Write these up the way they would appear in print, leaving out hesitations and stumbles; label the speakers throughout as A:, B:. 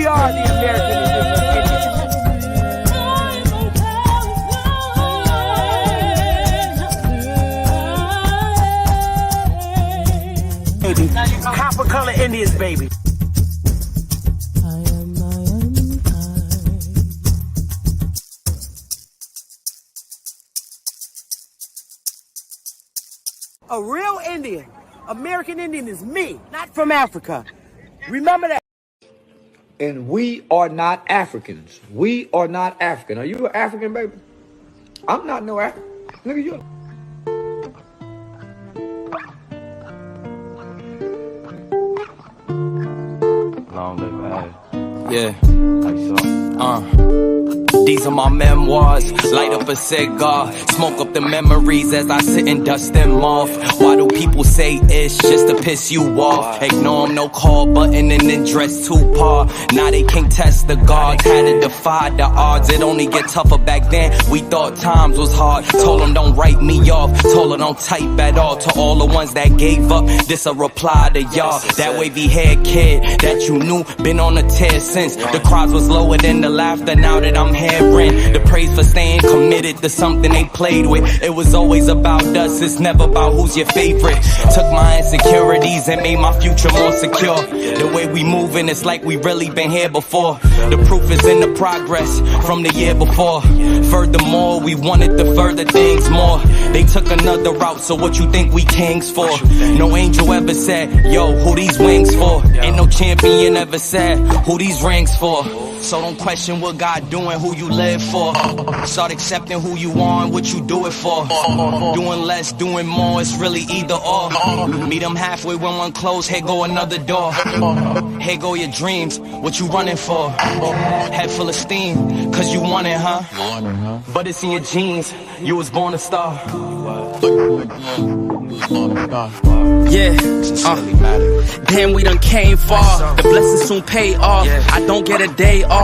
A: We are the American Indians. Baby. Copper color Indians, baby. A real Indian, American Indian is me, not from Africa. Remember that.
B: And we are not Africans. We are not African. Are you an African, baby? I'm not no African. Look at you.
C: Long live Ed.
D: Yeah.
C: How you so?
D: These are my memoirs. Light up a cigar, smoke up the memories as I sit and dust them off. Why do people say it's just to piss you off? Ignore them, no call button and then dress too par. Now they can't test the gods, had to defy the odds. It only get tougher back then, we thought times was hard. Told them don't write me off, told them don't type at all. To all the ones that gave up, this a reply to y'all. That wavy haired kid that you knew, been on a tear since. The cries was lower than the laughter now that I'm hearing. The praise for staying committed to something they played with. It was always about us, it's never about who's your favorite. Took my insecurities and made my future more secure. The way we moving, it's like we really been here before. The proof is in the progress from the year before. Furthermore, we wanted to further things more. They took another route, so what you think we kings for? No angel ever said, yo, who these wings for? Ain't no champion ever said, who these rings for? So don't question what God doing, who you live for. Start accepting who you are and what you do it for. Doing less, doing more, it's really either or. Meet them halfway when one close, here go another door. Here go your dreams, what you running for? Head full of steam, cause you want it, huh? But it's in your genes, you was born a star. Yeah, damn, we done came far. The blessings soon pay off. I don't get a day off.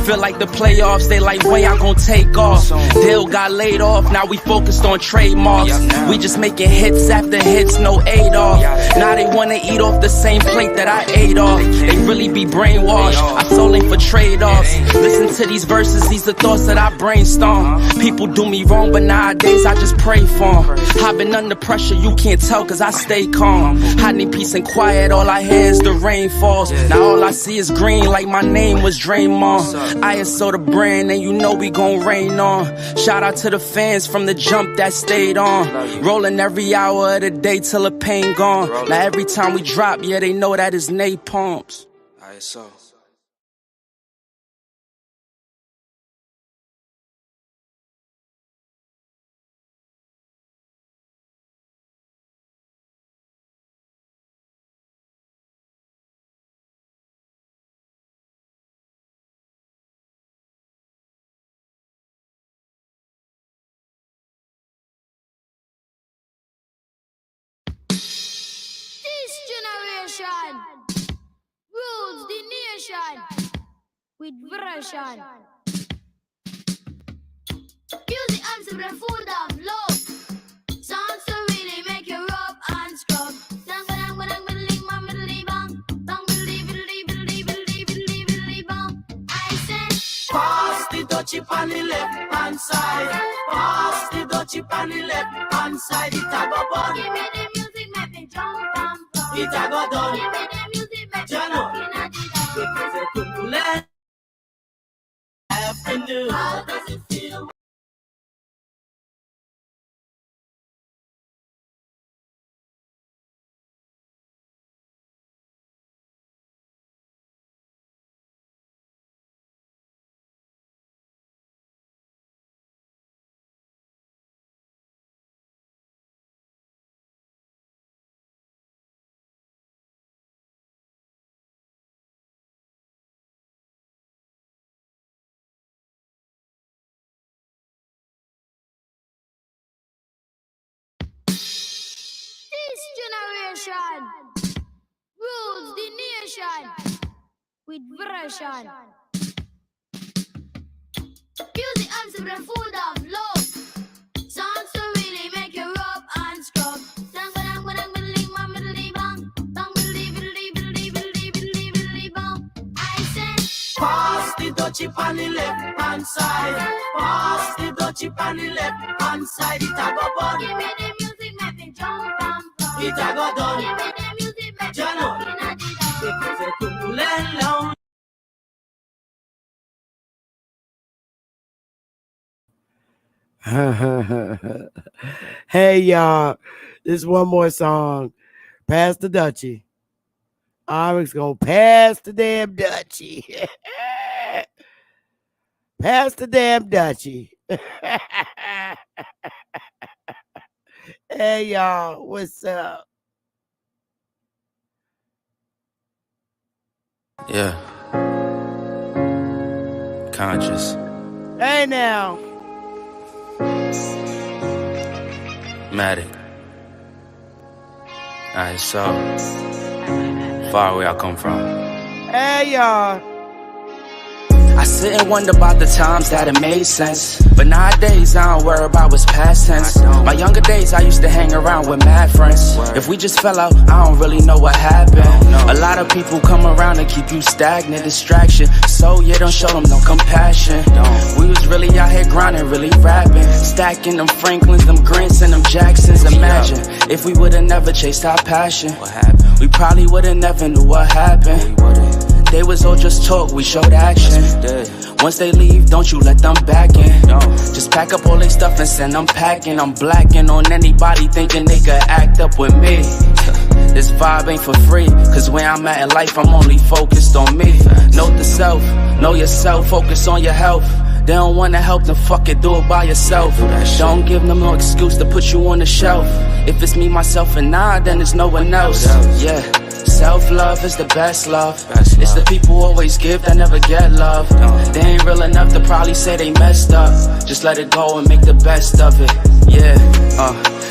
D: Feel like the playoffs, they like, when y'all gon' take off? Dale got laid off, now we focused on trademarks. We just making hits after hits, no Adolf. Now they wanna eat off the same plate that I ate off. They really be brainwashed, I sold ain't for trade-offs. Listen to these verses, these the thoughts that I brainstorm. People do me wrong, but nowadays I just pray for them. I've been under pressure, you can't tell cause I stay calm. I need peace and quiet, all I hear is the rain falls. Now all I see is green like my name was Draymond. ISO the brand and you know we gon' rain on. Shout out to the fans from the jump that stayed on. Rolling every hour of the day till the pain gone. Now every time we drop, yeah, they know that is napalms. ISO.
E: Rules the nation with version. Music and the food of love. Sounds to really make you rub and scrub. I said, pass the Dutchie on the left hand side. Pass the Dutchie on the left hand side. It a go bun. Give me the music, make me jump and fun. It a go done. Give me the music, make me looking at it. Because I couldn't let afternoon. How does it feel? Generation rules the nation with version. Music answer the food of love. Sounds to really make you rub and scrub. I said, on the left hand side. Pass the Dutchie on the left hand side. It a go bun. Give me the music, make me jump and pump. It a go done. Give me the music, make me jump in a the down. It is a cool and long.
A: Hey, y'all. This one more song. Pass the Dutchie. I'm just going to pass the damn Dutchie. Pass the damn Dutchie. Hey, y'all. What's up?
C: Yeah. Conscious.
A: Hey, now.
C: Matic. Alright, so far away I come from.
A: Hey, y'all.
F: I sit and wonder about the times that it made sense. But nowadays, I don't worry about what's past tense. My younger days, I used to hang around with mad friends. If we just fell out, I don't really know what happened. A lot of people come around and keep you stagnant, distraction. So you don't show them no compassion. We was really out here grinding, really rapping. Stacking them Franklins, them Grants, and them Jacksons. Imagine if we would've never chased our passion. We probably would've never knew what happened. They was all just talk, we showed action. Once they leave, don't you let them back in. Just pack up all they stuff and send them packing. I'm blacking on anybody thinking they could act up with me. This vibe ain't for free, cause where I'm at in life, I'm only focused on me. Note the self, know yourself, focus on your health. They don't wanna help, then fuck it, do it by yourself. Don't give them no excuse to put you on the shelf. If it's me, myself, and I, then there's no one else. Yeah. Self-love is the best love. It's the people who always give that never get love. They ain't real enough to probably say they messed up. Just let it go and make the best of it. Yeah,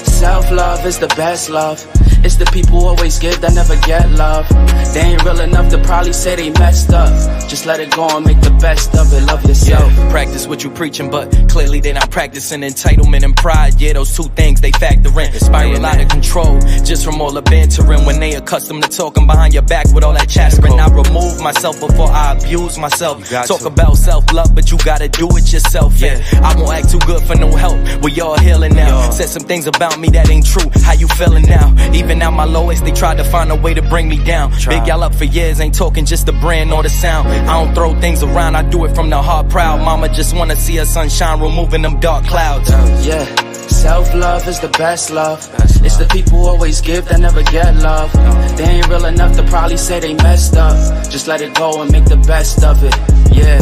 F: self-love is the best love. It's the people who always give that never get love. They ain't real enough to probably say they messed up. Just let it go and make the best of it. Love yourself.
D: Yeah, practice what you preaching, but clearly they not practicing entitlement and pride. Yeah, those two things they factor in. Spiral out of control just from all the bantering. When they accustomed to talking behind your back with all that chattering, I remove myself before I abuse myself. Talk about self-love, but you gotta do it yourself. Yeah, I won't act too good for no help. We all healing now. Said some things about me that ain't true. How you feeling now? Even at my lowest, they tried to find a way to bring me down. Big y'all up for years, ain't talking just the brand or the sound. I don't throw things around, I do it from the heart proud. Mama just wanna see her sunshine, removing them dark clouds.
F: Yeah, self-love is the best love. It's the people who always give that never get love. They ain't real enough to probably say they messed up. Just let it go and make the best of it. Yeah,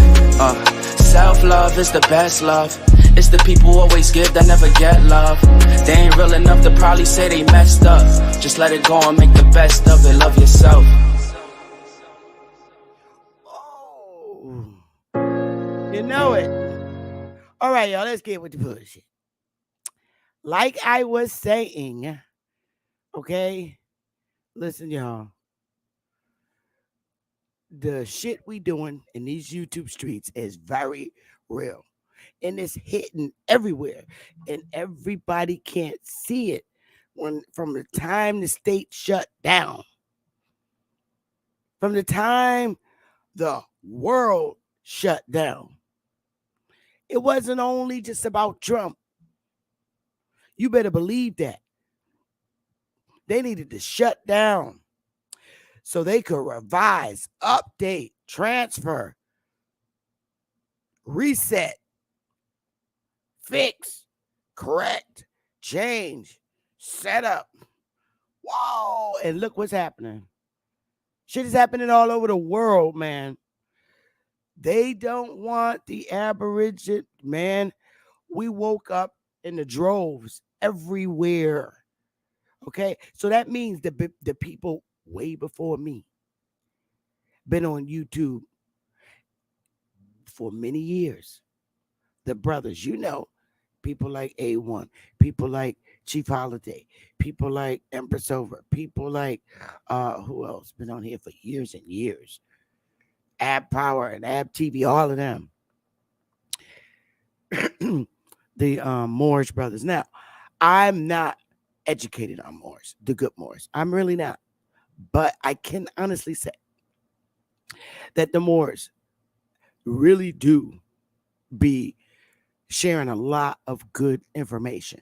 F: self-love is the best love. It's the people who always give that never get love. They ain't real enough to probably say they messed up. Just let it go and make the best of it. Love yourself.
A: Oh, you know it. All right, y'all, let's get with the bullshit. Like I was saying, okay, listen, y'all. The shit we doing in these YouTube streets is very real. And it's hitting everywhere. And everybody can't see it from the time the state shut down. From the time the world shut down. It wasn't only just about Trump. You better believe that. They needed to shut down so they could revise, update, transfer, reset, fix, correct, change, set up. Whoa, and look what's happening. Shit is happening all over the world, man. They don't want the Aborigine, man. We woke up in the droves everywhere. Okay, so that means the people way before me been on YouTube for many years. The brothers, you know, people like A1, people like Chief Holiday, people like Empress Over, people like who else been on here for years and years? Ab Power and Ab TV, all of them. The Moorish brothers. Now, I'm not educated on Moors, the good Moors. I'm really not. But I can honestly say that the Moors really do be sharing a lot of good information.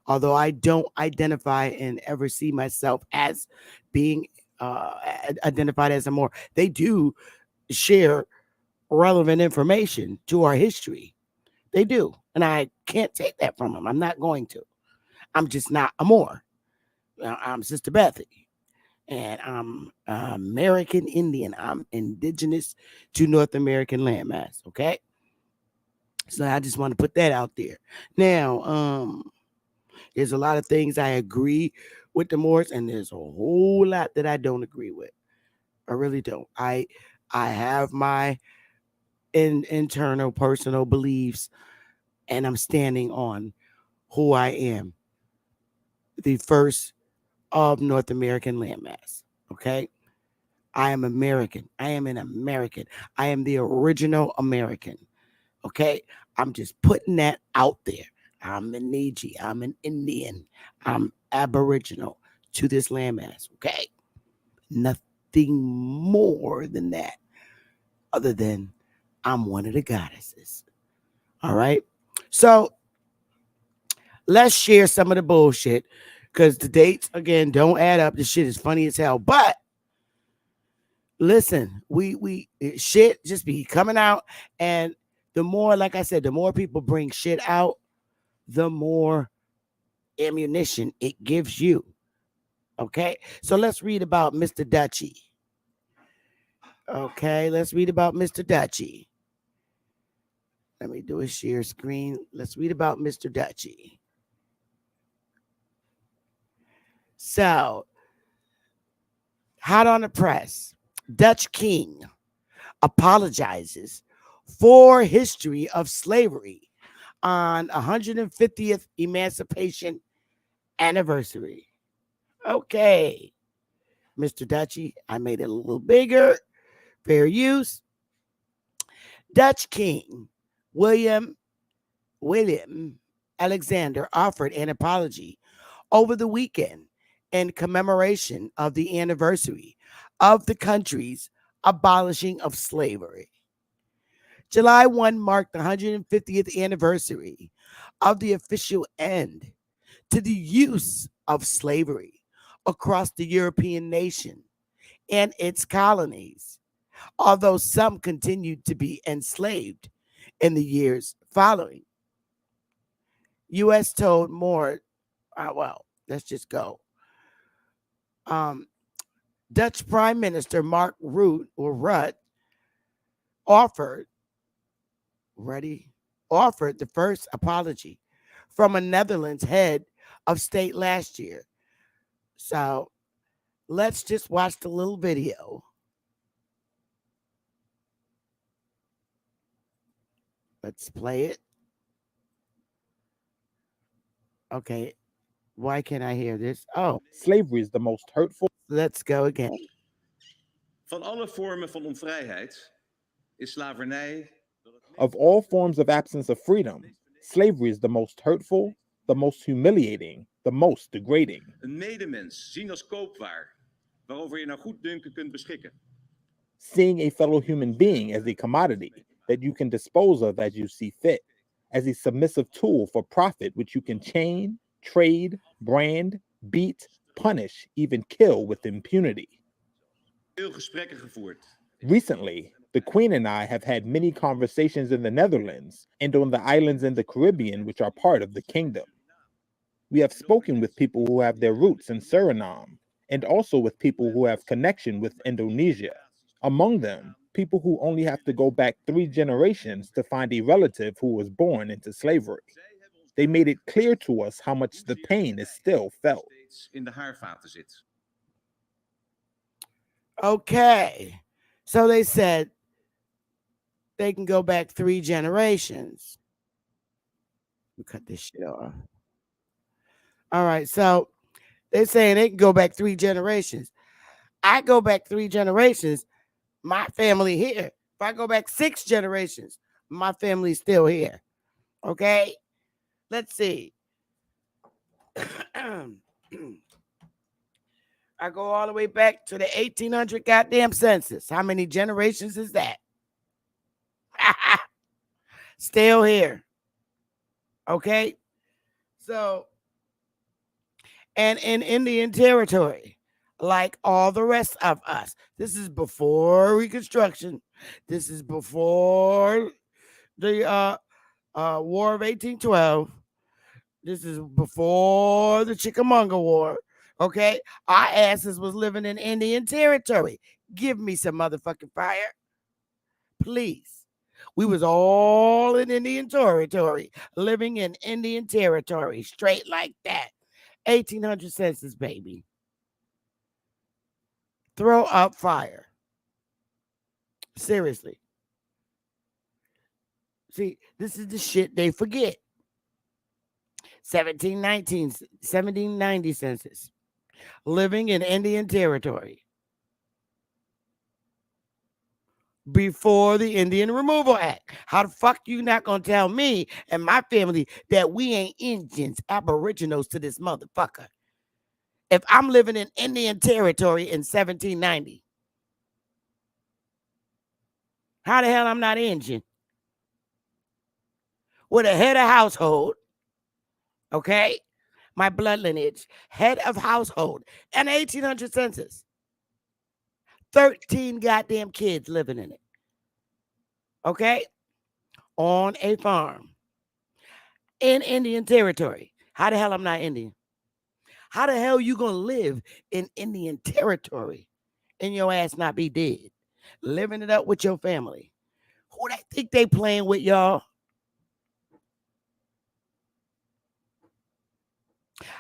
A: Although I don't identify and ever see myself as being identified as a Moor, they do share relevant information to our history. They do. And I can't take that from them. I'm not going to. I'm just not a Moor. I'm Sister Bethy. And I'm American Indian. I'm indigenous to North American landmass. Okay. So I just want to put that out there. Now, there's a lot of things I agree with the Moors, and there's a whole lot that I don't agree with. I really don't. I have my internal personal beliefs, and I'm standing on who I am, the first of North American landmass. Okay. I am American. I am an American. I am the original American. Okay. I'm just putting that out there. I'm a Neji. I'm an Indian. I'm Aboriginal to this landmass. Okay. Nothing more than that, other than I'm one of the goddesses. All right. So let's share some of the bullshit because the dates, again, don't add up. This shit is funny as hell. But listen, we shit just be coming out, and the more, like I said, the more people bring shit out, the more ammunition it gives you. Okay, so let's read about Mr. Dutchie. Okay, let's read about Mr. Dutchie. Let me do a share screen. Let's read about Mr. Dutchie. So, hot on the press, Dutch King apologizes for history of slavery on 150th Emancipation Anniversary. Okay, Mr. Dutchie, I made it a little bigger. Fair use. Dutch King William Alexander offered an apology over the weekend in commemoration of the anniversary of the country's abolishing of slavery. July 1 marked the 150th anniversary of the official end to the use of slavery across the European nation and its colonies, although some continued to be enslaved in the years following. U.S. told more, well, let's just go. Dutch Prime Minister Mark Rutte offered the first apology from a Netherlands head of state last year. So let's just watch the little video. Let's play it. Okay. Why can't I hear this? Oh,
G: slavery is the most hurtful.
A: Let's go again.
H: Van alle vormen van onvrijheid is slavernij.
G: Of all forms of absence of freedom, slavery is the most hurtful, the most humiliating, the most degrading.
H: Een medemens zien als koopwaar, waarover je naar goeddunken kunt beschikken.
G: Seeing a fellow human being as a commodity that you can dispose of as you see fit, as a submissive tool for profit which you can chain, trade, brand, beat, punish, even kill with impunity.
H: Veel gesprekken gevoerd.
G: Recently, the Queen and I have had many conversations in the Netherlands and on the islands in the Caribbean which are part of the kingdom. We have spoken with people who have their roots in Suriname and also with people who have connection with Indonesia. Among them, people who only have to go back 3 generations to find a relative who was born into slavery. They made it clear to us how much the pain is still felt.
H: In de haarvaten zit.
A: Okay. So they said they can go back 3 generations. We cut this shit off. All right. So they're saying they can go back 3 generations. I go back 3 generations, my family here. If I go back 6 generations, my family's still here. Okay. Let's see. I go all the way back to the 1800 goddamn census. How many generations is that? Still here. Okay? So, and in Indian territory, like all the rest of us, this is before Reconstruction. This is before the War of 1812. This is before the Chickamauga War. Okay? Our asses was living in Indian territory. Give me some motherfucking fire. Please. We was all in Indian territory, living in Indian territory, straight like that. 1800 census, baby. Throw up fire. Seriously. See, this is the shit they forget. 1790 census. Living in Indian territory. Before the Indian Removal Act. How the fuck you not gonna tell me and my family that we ain't Indians, aboriginals to this motherfucker? If I'm living in Indian territory in 1790, how the hell I'm not Indian? With a head of household, okay? My blood lineage, head of household, and 1800 census. 13 goddamn kids living in it. Okay? On a farm. In Indian territory. How the hell I'm not Indian? How the hell you gonna live in Indian territory and your ass not be dead? Living it up with your family. Who they think they playing with, y'all?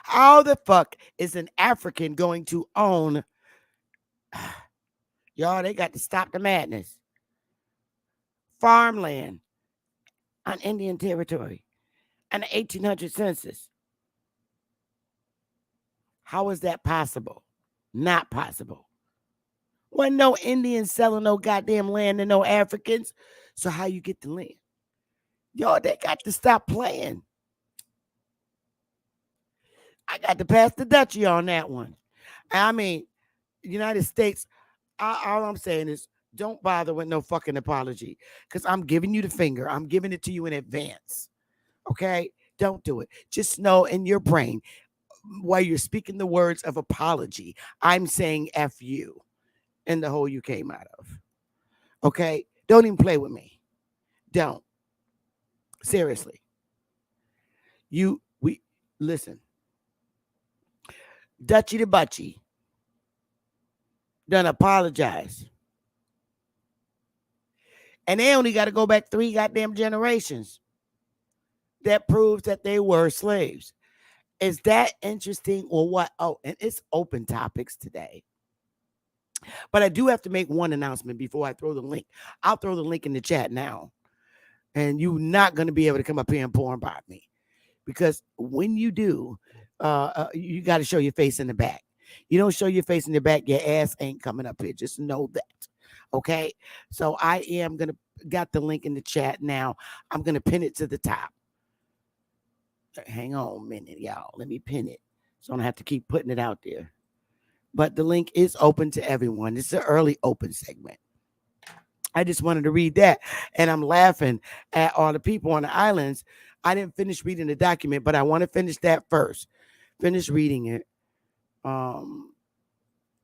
A: How the fuck is an African going to own? Y'all, they got to stop the madness. Farmland on Indian territory and the 1800 census. How is that possible? Not possible. Wasn't no Indians selling no goddamn land to no Africans. So how you get the land? Y'all, they got to stop playing. I got to pass the Dutchie on that one. I mean, United States, all I'm saying is don't bother with no fucking apology because I'm giving you the finger. I'm giving it to you in advance. Okay? Don't do it. Just know in your brain, while you're speaking the words of apology, I'm saying F you in the hole you came out of. Okay? Don't even play with me. Don't. Seriously. Listen. Dutchie the Butchie done apologize. And they only got to go back 3 goddamn generations. That proves that they were slaves. Is that interesting or what? Oh, and it's open topics today. But I do have to make one announcement before I throw the link. I'll throw the link in the chat now. And you're not going to be able to come up here and pour about me. Because when you do, you got to show your face in the back. You don't show your face in the back, your ass ain't coming up here. Just know that. Okay? So I am going to got the link in the chat now. I'm going to pin it to the top. Hang on a minute, y'all. Let me pin it. So I don't have to keep putting it out there. But the link is open to everyone. It's an early open segment. I just wanted to read that. And I'm laughing at all the people on the islands. I didn't finish reading the document, but I want to finish that first. Finish reading it.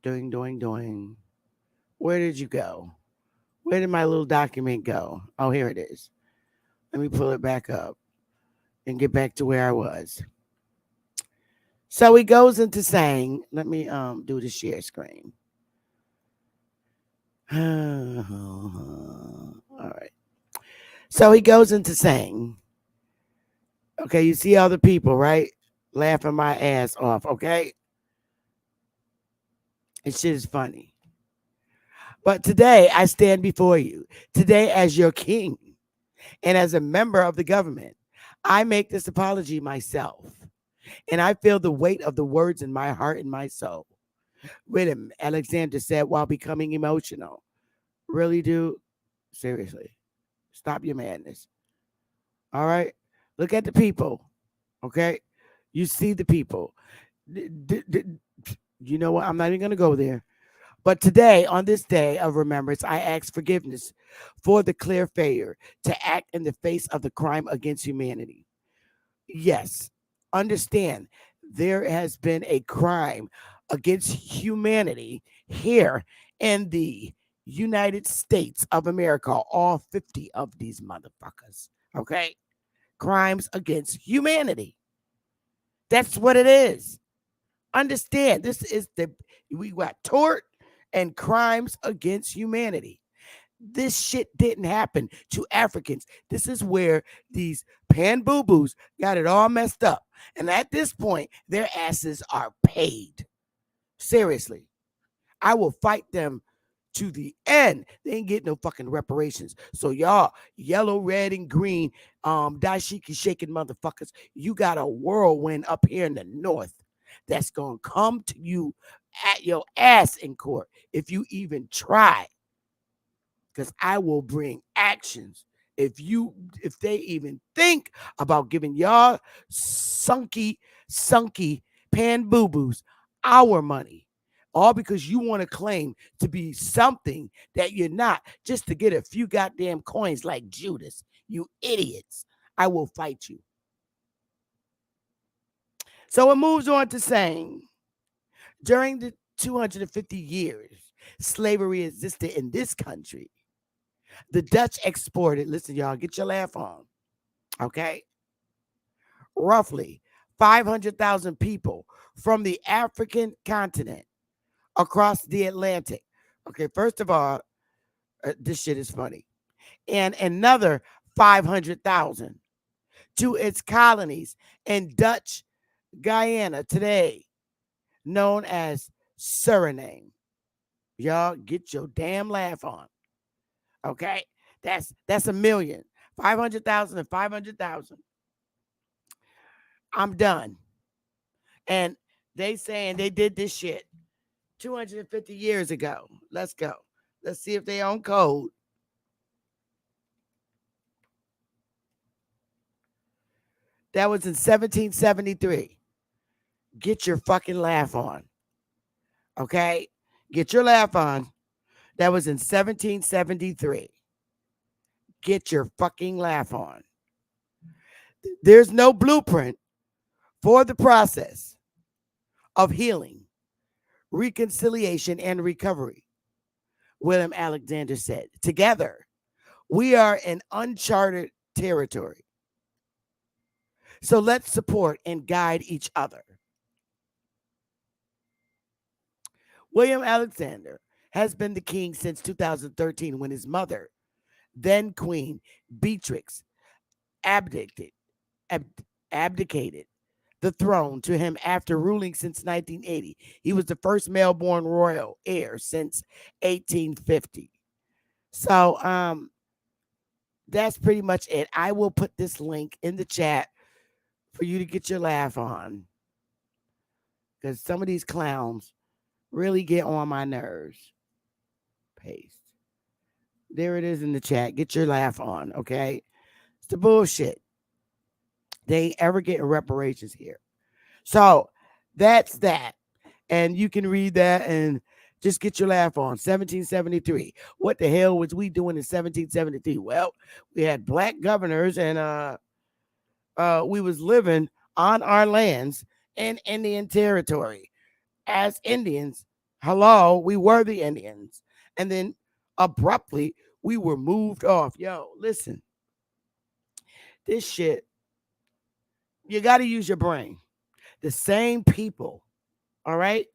A: Doing. Where did you go? Where did my little document go? Oh, here it is. Let me pull it back up and get back to where I was. So he goes into saying, let me do the share screen. All right. So he goes into saying, okay, you see all the people, right? Laughing my ass off, okay? And shit is funny. But today I stand before you. Today as your king and as a member of the government, I make this apology myself. And I feel the weight of the words in my heart and my soul. With him, Alexander said while becoming emotional. Really, dude? Seriously. Stop your madness. All right? Look at the people. Okay? You see the people. You know what? I'm not even going to go there. But today, on this day of remembrance, I ask forgiveness for the clear failure to act in the face of the crime against humanity. Yes, understand there has been a crime against humanity here in the United States of America, all 50 of these motherfuckers. Okay? Crimes against humanity. That's what it is. Understand, this is we got tort and crimes against humanity. This shit didn't happen to Africans. This is where these pan boo boos got it all messed up. And at this point, their asses are paid. Seriously. I will fight them to the end. They ain't getting no fucking reparations. So y'all, yellow, red, and green, dashiki shaking motherfuckers, you got a whirlwind up here in the north that's gonna come to you at your ass in court if you even try. Because I will bring actions if they even think about giving y'all sunky pan boo boos our money, all because you want to claim to be something that you're not, just to get a few goddamn coins like Judas. You idiots. I will fight you. So it moves on to saying, during the 250 years slavery existed in this country, the Dutch exported, listen, y'all, get your laugh on, okay? Roughly 500,000 people from the African continent across the Atlantic. Okay, first of all, this shit is funny. And another 500,000 to its colonies in Dutch Guyana today, known as Suriname. Y'all get your damn laugh on. Okay? That's a million. 500,000 and 500,000. I'm done. And they saying they did this shit 250 years ago. Let's go. Let's see if they on code. That was in 1773. Get your fucking laugh on. Okay? Get your laugh on. That was in 1773. Get your fucking laugh on. There's no blueprint for the process of healing, reconciliation, and recovery, William Alexander said. Together, we are in uncharted territory. So let's support and guide each other. William Alexander has been the king since 2013 when his mother, then Queen Beatrix, abdicated the throne to him after ruling since 1980. He was the first male-born royal heir since 1850. So that's pretty much it. I will put this link in the chat for you to get your laugh on, because some of these clowns really get on my nerves. Paste. There it is in the chat. Get your laugh on, okay? It's the bullshit. They ain't ever getting reparations here. So that's that. And you can read that and just get your laugh on. 1773. What the hell was we doing in 1773? Well, we had black governors and we was living on our lands in Indian territory. As Indians, hello, we were the Indians. And then abruptly, we were moved off. Yo, listen. This shit, you got to use your brain. The same people, all right?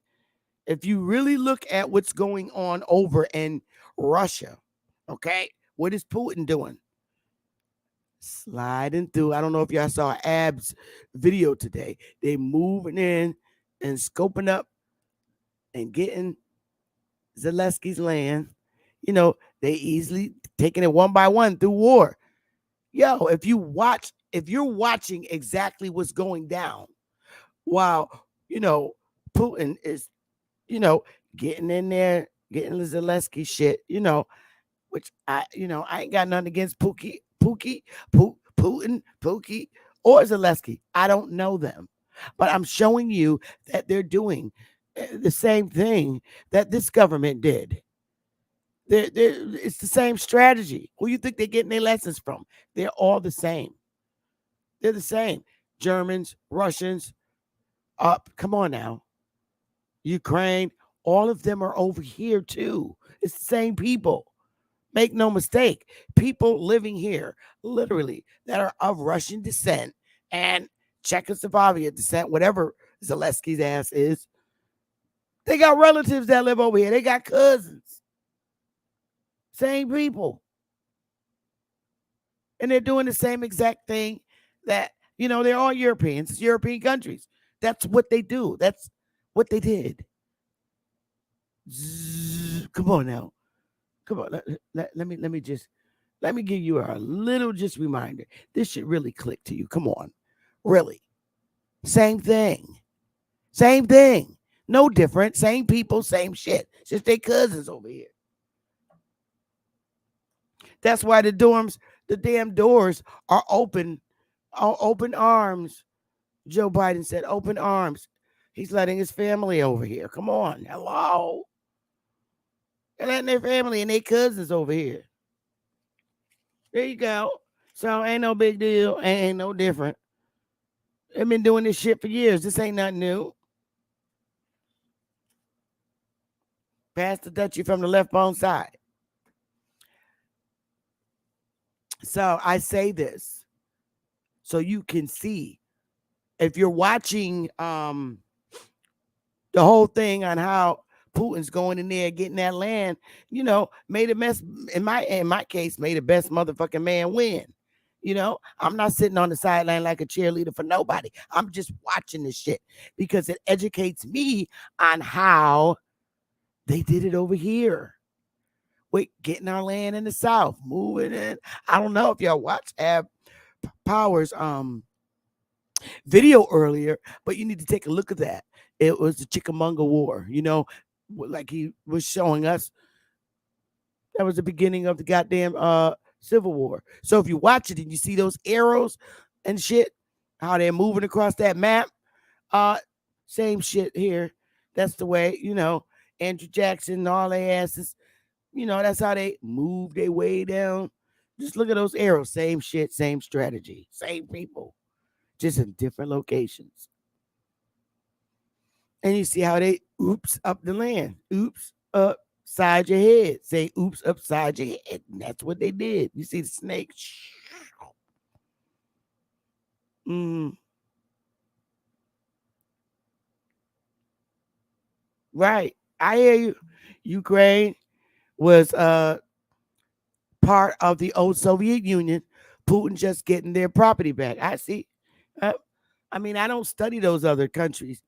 A: If you really look at what's going on over in Russia, okay? What is Putin doing? Sliding through. I don't know if y'all saw Ab's video today. They moving in and scoping up and getting Zelensky's land. You know, they easily taking it one by one through war. Yo, if you're watching exactly what's going down while, Putin is, getting in there, getting the Zelensky shit, which I ain't got nothing against Putin, or Zelensky. I don't know them, but I'm showing you that they're doing the same thing that this government did. It's the same strategy. Who you think they're getting their lessons from? They're all the same. They're the same. Germans, Russians, come on now. Ukraine, all of them are over here too. It's the same people. Make no mistake. People living here, literally, that are of Russian descent and Czechoslovakia descent, whatever Zelensky's ass is, they got relatives that live over here. They got cousins. Same people. And they're doing the same exact thing that, they're all Europeans. It's European countries. That's what they do. That's what they did. Come on now. Come on. Let me give you a little just reminder. This should really click to you. Come on. Really. Same thing. Same thing. No different. Same people, same shit. It's just they cousins over here. That's why the damn doors are open arms. Joe Biden said open arms. He's letting his family over here. Come on. Hello. They're letting their family and their cousins over here. There you go. So ain't no big deal. Ain't no different. They've been doing this shit for years. This ain't nothing new. Pass the Dutchie from the left bone side. So I say this so you can see. If you're watching the whole thing on how Putin's going in there getting that land, made a mess. In my case, made the best motherfucking man win. I'm not sitting on the sideline like a cheerleader for nobody. I'm just watching this shit because it educates me on how they did it over here. Wait, getting our land in the South, moving in. I don't know if y'all watched Ab Powers video earlier, but you need to take a look at that. It was the Chickamauga War, like he was showing us. That was the beginning of the goddamn Civil War. So if you watch it and you see those arrows and shit, how they're moving across that map, same shit here. That's the way, Andrew Jackson and all their asses, that's how they move their way down. Just look at those arrows. Same shit, same strategy, same people, just in different locations. And you see how they oops up the land. Oops upside your head. Say oops upside your head. And that's what they did. You see the snake. Right. I hear you. Ukraine was part of the old Soviet Union. Putin just getting their property back. I see. I don't study those other countries.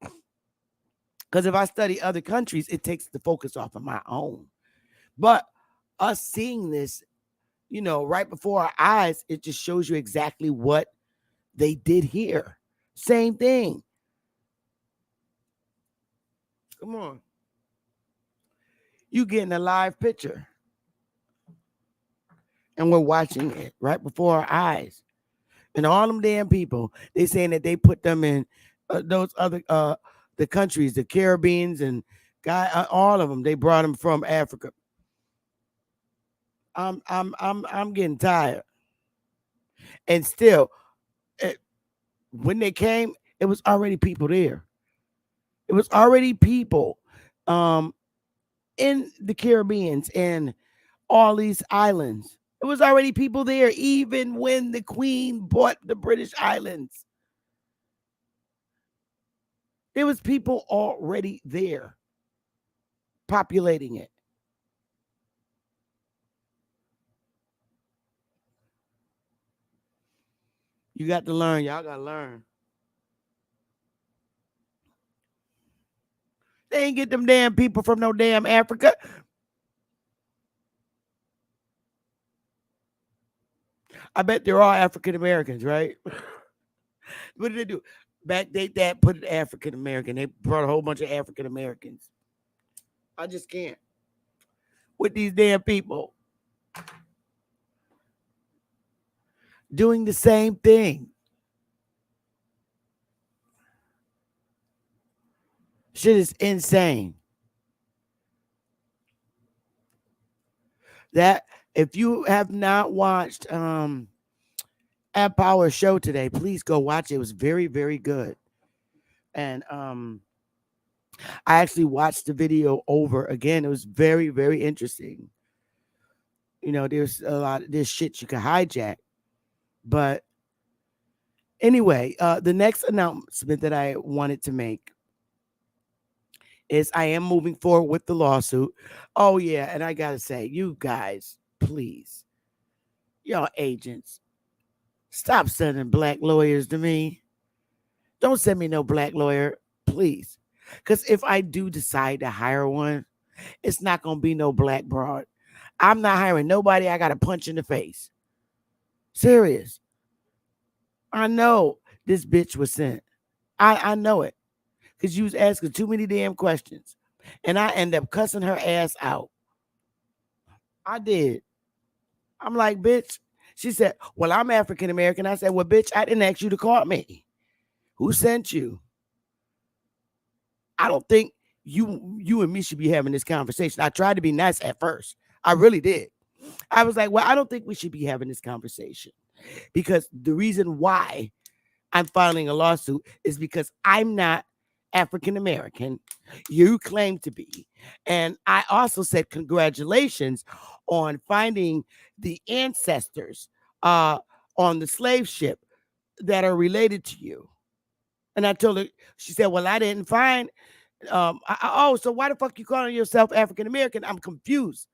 A: Because if I study other countries, it takes the focus off of my own. But us seeing this, right before our eyes, it just shows you exactly what they did here. Same thing. Come on. You getting a live picture. And we're watching it right before our eyes. And all them damn people, they saying that they put them in those other the countries, the Caribbeans and all of them. They brought them from Africa. I'm getting tired. And still, when they came, it was already people there. It was already people in the Caribbeans and all these islands. It was already people there, even when the Queen bought the British islands. There was people already there populating it. You got to learn. Y'all got to learn. They ain't get them damn people from no damn Africa. I bet they're all African Americans, right? What did they do? Backdate that, put it African American. They brought a whole bunch of African Americans. I just can't. With these damn people doing the same thing. Shit is insane. That if you have not watched App Power show today, please go watch it. It was very, very good. And I actually watched the video over again. It was very, very interesting. You know, there's a lot of this shit you can hijack. But anyway, the next announcement that I wanted to make is I am moving forward with the lawsuit. Oh, yeah. And I got to say, you guys, please, y'all agents, stop sending black lawyers to me. Don't send me no black lawyer, please. Because if I do decide to hire one, it's not going to be no black broad. I'm not hiring nobody I got to punch in the face. Serious. I know this bitch was sent. I know it. Because you was asking too many damn questions. And I end up cussing her ass out. I did. I'm like, bitch. She said, well, I'm African American. I said, well, bitch, I didn't ask you to call me. Who sent you? I don't think you and me should be having this conversation. I tried to be nice at first. I really did. I was like, well, I don't think we should be having this conversation. Because the reason why I'm filing a lawsuit is because I'm not African American. You claim to be. And I also said congratulations on finding the ancestors on the slave ship that are related to you. And I told her, she said, well, I didn't find, oh, so why the fuck you calling yourself African American? I'm confused.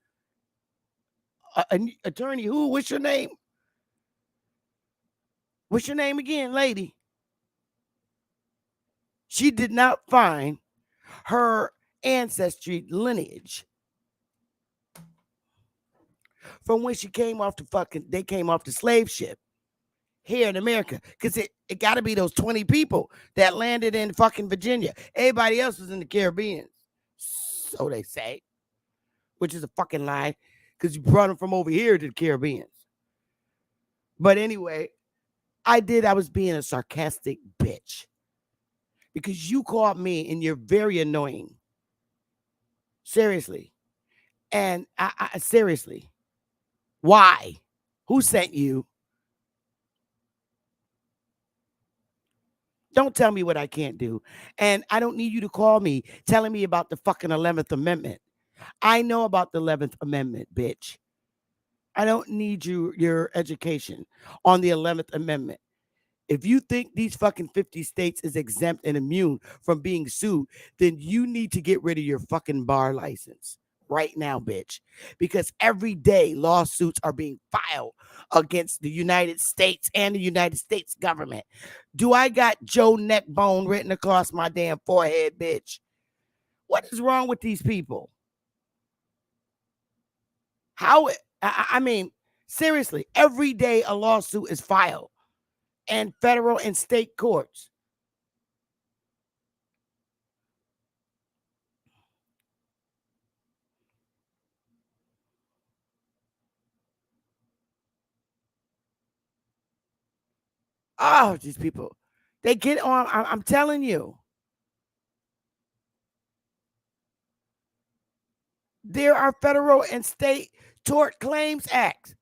A: Attorney who? What's your name? What's your name again, lady? She did not find her ancestry lineage from when she came off they came off the slave ship here in America. Because it got to be those 20 people that landed in fucking Virginia. Everybody else was in the Caribbean. So they say, which is a fucking lie because you brought them from over here to the Caribbeans. But anyway, I was being a sarcastic bitch because you called me and you're very annoying. Seriously. And I seriously, why? Who sent you? Don't tell me what I can't do. And I don't need you to call me telling me about the fucking 11th Amendment. I know about the 11th Amendment, bitch. I don't need your education on the 11th Amendment. If you think these fucking 50 states is exempt and immune from being sued, then you need to get rid of your fucking bar license right now, bitch. Because every day lawsuits are being filed against the United States and the United States government. Do I got Joe Neckbone written across my damn forehead, bitch? What is wrong with these people? I mean, seriously, every day a lawsuit is filed in federal and state courts. Oh, these people, they get on. I'm telling you. There are federal and state tort claims acts.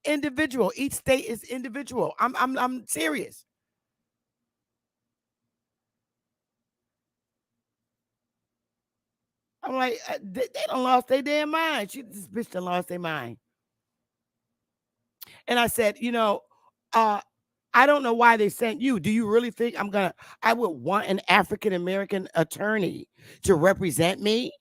A: Individual. Each state is individual. I'm serious. I'm like, they done lost their damn mind. This bitch done lost their mind. And I said, I don't know why they sent you. Do you really think I would want an African American attorney to represent me?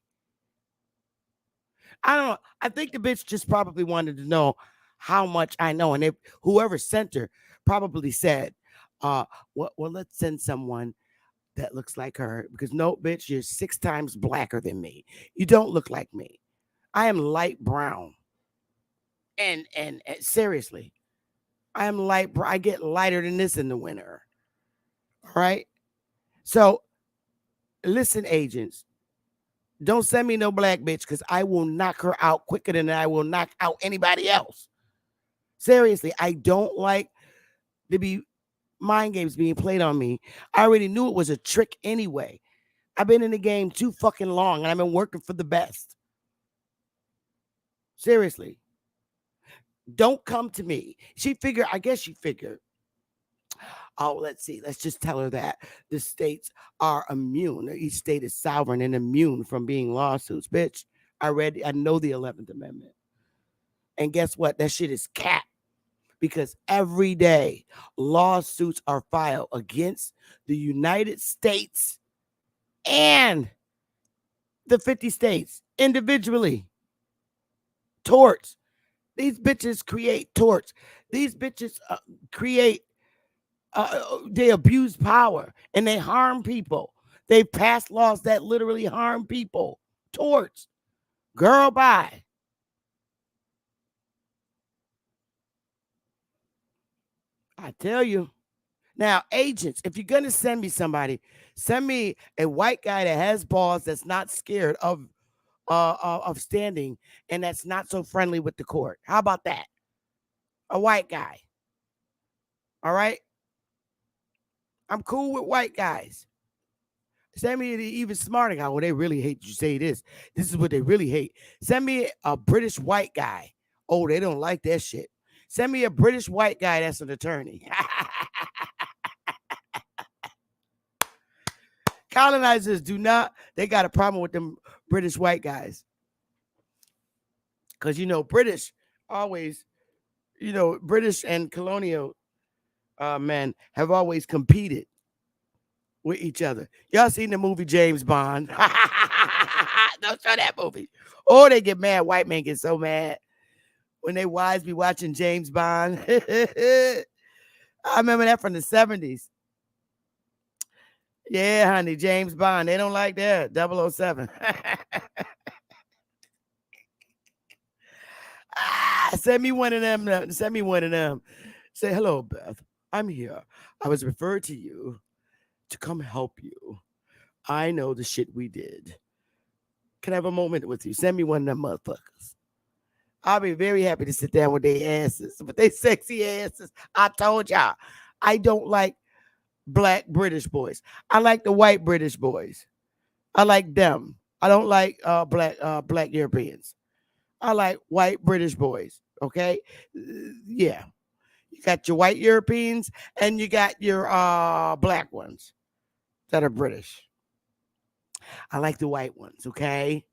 A: I don't know. I think the bitch just probably wanted to know how much I know. And whoever sent her probably said, well, let's send someone that looks like her. Because no, bitch, you're 6 times blacker than me. You don't look like me. I am light brown. And seriously, I am light brown. I get lighter than this in the winter. All right? So, listen, agents. Don't send me no black bitch because I will knock her out quicker than I will knock out anybody else. Seriously, I don't like to be mind games being played on me. I already knew it was a trick anyway. I've been in the game too fucking long, and I've been working for the best. Seriously. Don't come to me. I guess she figured, oh, let's see. Let's just tell her that the states are immune. Each state is sovereign and immune from being lawsuits. Bitch, I know the 11th Amendment. And guess what? That shit is cap. Because every day lawsuits are filed against the United States and the 50 states individually. Torts. These bitches create torts. These bitches they abuse power and they harm people. They pass laws that literally harm people. Torts. Girl, bye. I tell you. Now, agents, if you're gonna send me somebody, send me a white guy that has balls, that's not scared of standing, and that's not so friendly with the court. How about that? A white guy. All right. I'm cool with white guys. Send me the even smarter guy. Well, they really hate you say this. This is what they really hate. Send me a British white guy. Oh, they don't like that shit. Send me a British white guy that's an attorney. Colonizers they got a problem with them British white guys. Because, British always, British and colonial men have always competed with each other. Y'all seen the movie James Bond? Don't show that movie. Oh, they get mad. White men get so mad when they wives be watching James Bond. I remember that from the 70s. Yeah, honey, James Bond. They don't like that. 007. Send me one of them. Send me one of them. Say, hello, Beth. I'm here. I was referred to you to come help you. I know the shit we did. Can I have a moment with you? Send me one of them motherfuckers. I'll be very happy to sit down with their asses, with their sexy asses. I told y'all, I don't like black British boys. I like the white British boys. I like them. I don't like black Europeans. I like white British boys. Okay, yeah. You got your white Europeans and you got your black ones that are British. I like the white ones. Okay.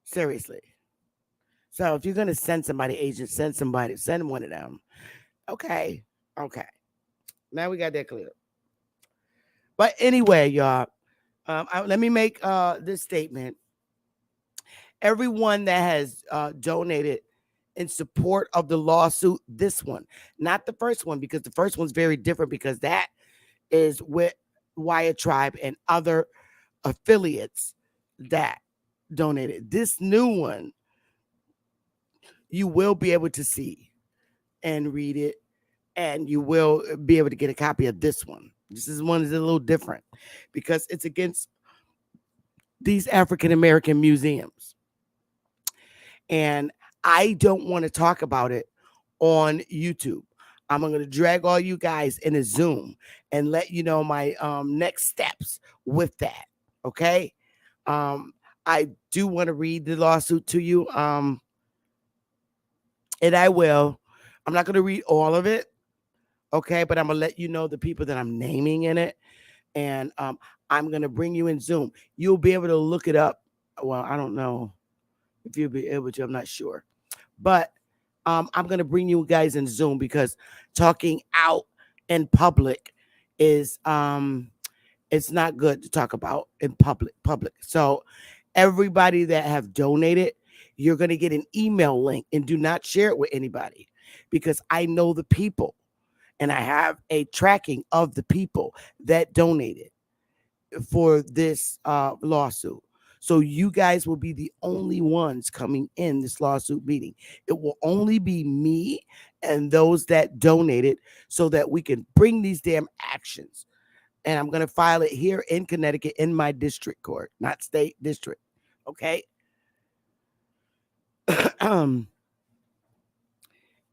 A: Seriously. So if you're gonna send somebody, agent, send one of them. Okay. Now we got that clear. But anyway, y'all, let me make this statement. Everyone that has donated in support of the lawsuit, this one, not the first one, because the first one's very different, because that is with Wyatt Tribe and other affiliates that donated. This new one, you will be able to see and read it, and you will be able to get a copy of this one. This is one is a little different because it's against these African American museums. And I don't want to talk about it on YouTube. I'm going to drag all you guys in a Zoom and let you know my next steps with that. Okay. I do want to read the lawsuit to you. And I will. I'm not going to read all of it. Okay. But I'm going to let you know the people that I'm naming in it. And I'm going to bring you in Zoom. You'll be able to look it up. Well, I don't know if you'll be able to. I'm not sure. But I'm going to bring you guys in Zoom because talking out in public is it's not good to talk about in public. So everybody that have donated, you're going to get an email link, and do not share it with anybody because I know the people and I have a tracking of the people that donated for this lawsuit. So you guys will be the only ones coming in this lawsuit meeting. It will only be me and those that donated so that we can bring these damn actions. And I'm going to file it here in Connecticut in my district court, not state, district. Okay.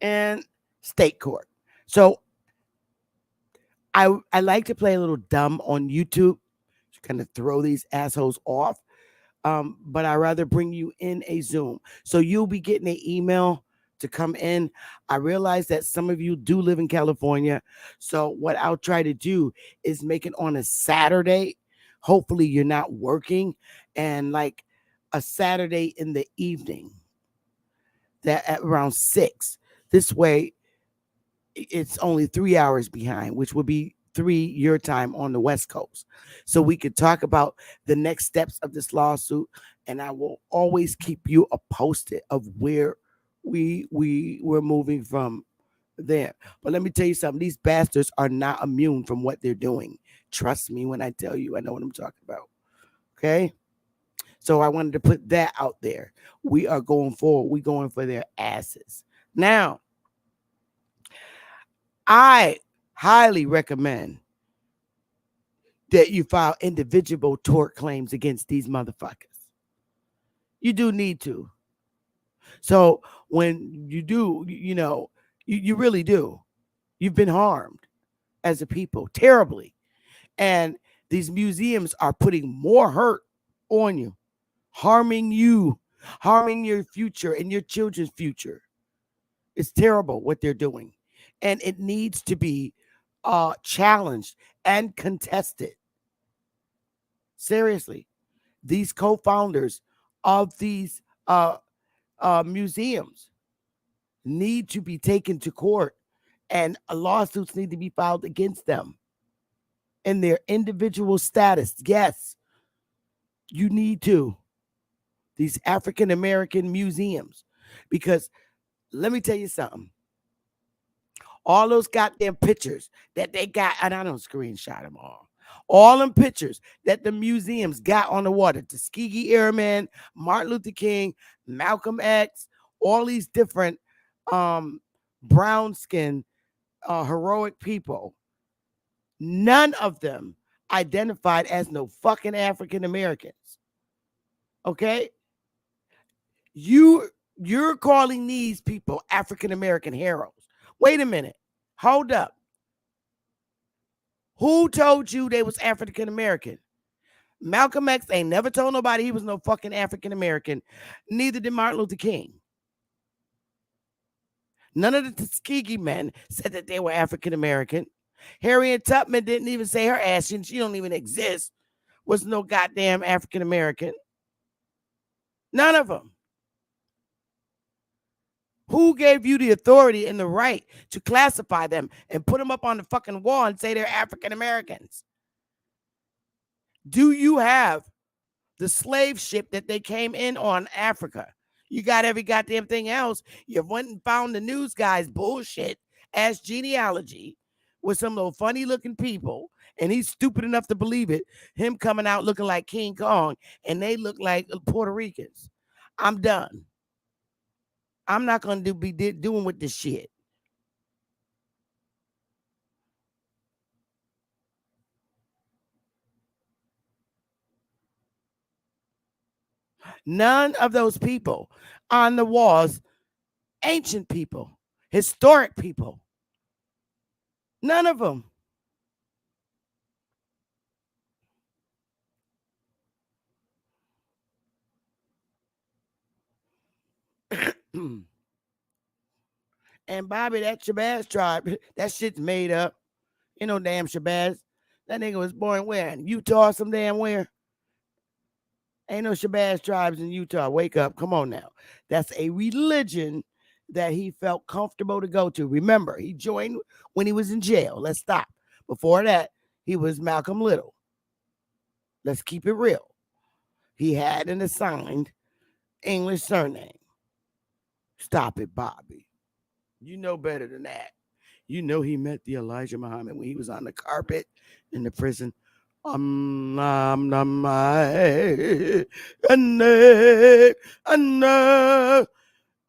A: And state court. So I like to play a little dumb on YouTube to kind of throw these assholes off. But I rather bring you in a Zoom. So you'll be getting an email to come in. I realize that some of you do live in California. So what I'll try to do is make it on a Saturday. Hopefully you're not working, and like a Saturday in the evening that at around 6. This way it's only 3 hours behind, which would be 3 your time on the West Coast. So we could talk about the next steps of this lawsuit, and I will always keep you posted of where we're moving from there. But let me tell you something, these bastards are not immune from what they're doing. Trust me when I tell you, I know what I'm talking about. Okay? So I wanted to put that out there. We are going forward. We're going for their asses. Now, I highly recommend that you file individual tort claims against these motherfuckers. You do need to. So when you do, you really do. You've been harmed as a people terribly. And these museums are putting more hurt on you, harming your future and your children's future. It's terrible what they're doing. And it needs to be challenged and contested. Seriously, these co-founders of these museums need to be taken to court, and lawsuits need to be filed against them in their individual status. Yes, you need to. These African American museums, because let me tell you something. All those goddamn pictures that they got, and I don't screenshot them all them pictures that the museums got on the water, Tuskegee Airmen, Martin Luther King, Malcolm X, all these different brown skin heroic people, none of them identified as no fucking African Americans. Okay? You're calling these people African American heroes. Wait a minute. Hold up. Who told you they was African American? Malcolm X ain't never told nobody he was no fucking African American. Neither did Martin Luther King. None of the Tuskegee men said that they were African American. Harriet Tubman didn't even say her ass, she don't even exist, was no goddamn African American. None of them. Who gave you the authority and the right to classify them and put them up on the fucking wall and say they're African Americans? Do you have the slave ship that they came in on Africa? You got every goddamn thing else. You went and found the news guys bullshit ass genealogy with some little funny looking people, and he's stupid enough to believe it. Him coming out looking like King Kong, and they look like Puerto Ricans. I'm done. I'm not going to be doing with this shit. None of those people on the walls, ancient people, historic people, none of them. And Bobby, that Shabazz tribe, that shit's made up. You know, damn Shabazz. That nigga was born where? In Utah, some damn where? Ain't no Shabazz tribes in Utah. Wake up. Come on now. That's a religion that he felt comfortable to go to. Remember, he joined when he was in jail. Let's stop. Before that, he was Malcolm Little. Let's keep it real. He had an assigned English surname. Stop it, Bobby. You know better than that. You know he met the Elijah Muhammad when he was on the carpet in the prison. And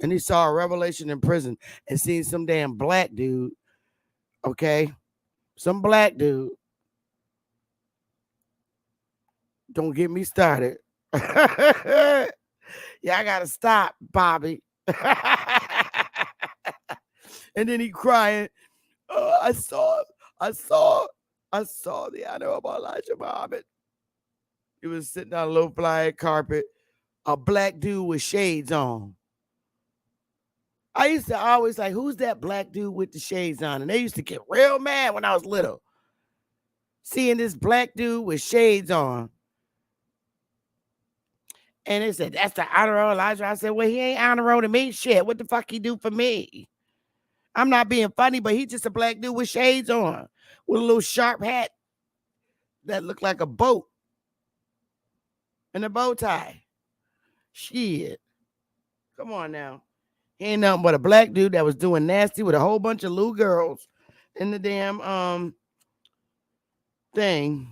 A: he saw a revelation in prison and seen some damn black dude. Okay? Some black dude. Don't get me started. Yeah, I gotta stop, Bobby. And then he crying. I saw I saw the Honorable Elijah Muhammad. He was sitting on a low flying carpet, a black dude with shades on. I used to always like, who's that black dude with the shades on? And they used to get real mad when I was little. Seeing this black dude with shades on. And they said, that's the Honorable Elijah. I said, well, he ain't honorable to me. Shit, what the fuck he do for me? I'm not being funny, but he's just a black dude with shades on. With a little sharp hat that looked like a boat. And a bow tie. Shit. Come on now. He ain't nothing but a black dude that was doing nasty with a whole bunch of little girls in the damn thing.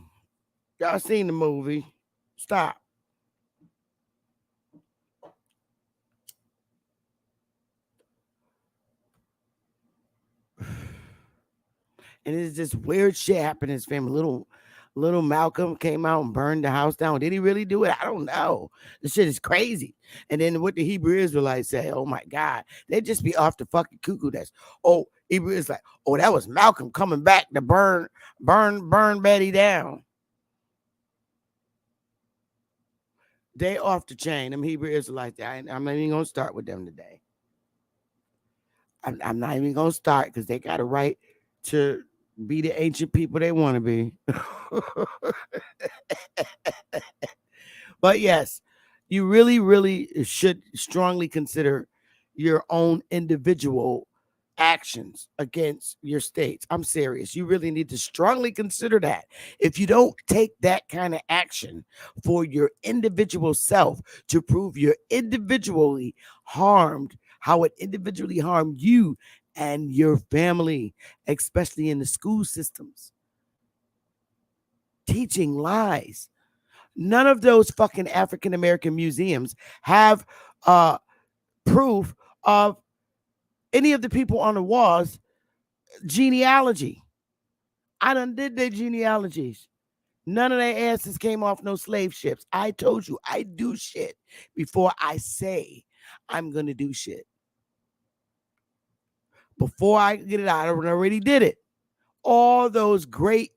A: Y'all seen the movie. Stop. And it's just weird shit happened in his family. Little Malcolm came out and burned the house down. Did he really do it? I don't know. This shit is crazy. And then what the Hebrew Israelites say, oh my God, they just be off the fucking cuckoo nest. Oh, Hebrew is like, oh, that was Malcolm coming back to burn Betty down. They off the chain. Them Hebrew Israelites. I'm not even gonna start with them today. I'm not even gonna start because they got a right to be the ancient people they want to be. But yes, you really, really should strongly consider your own individual actions against your states. I'm serious. You really need to strongly consider that. If you don't take that kind of action for your individual self to prove you're individually harmed, how it individually harmed you and your family, especially in the school systems. Teaching lies. None of those fucking African American museums have proof of any of the people on the walls genealogy. I done did their genealogies. None of their asses came off no slave ships. I told you I do shit before I say I'm gonna do shit. Before I get it out, I already did it. All those great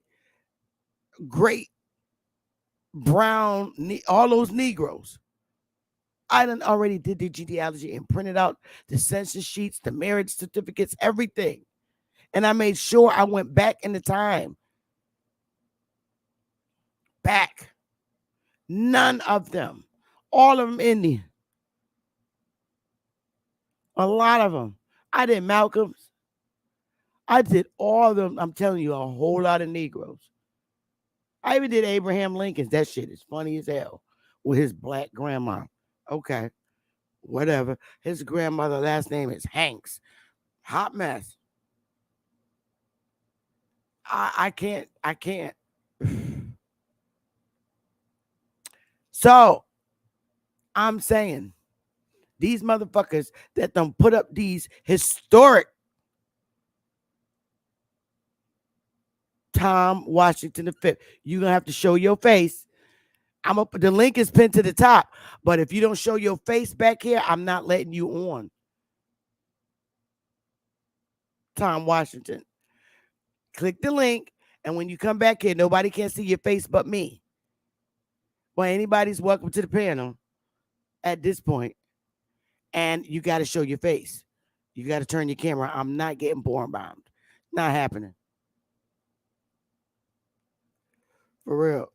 A: brown, all those Negroes. I done already did the genealogy and printed out the census sheets, the marriage certificates, everything. And I made sure I went back in the time. Back. None of them. All of them Indian. A lot of them. I did Malcolm's. I did all of them. I'm telling you, a whole lot of Negroes. I even did Abraham Lincoln's. That shit is funny as hell with his black grandma. Okay, whatever. His grandmother last name is Hanks. Hot mess. I can't. So I'm saying these motherfuckers that don't put up these historic Tom Washington V. You're gonna have to show your face. I'm up. The link is pinned to the top. But if you don't show your face back here, I'm not letting you on. Tom Washington. Click the link, and when you come back here, nobody can see your face but me. Well, anybody's welcome to the panel at this point. And you got to show your face. You got to turn your camera. I'm not getting porn bombed. Not happening. For real.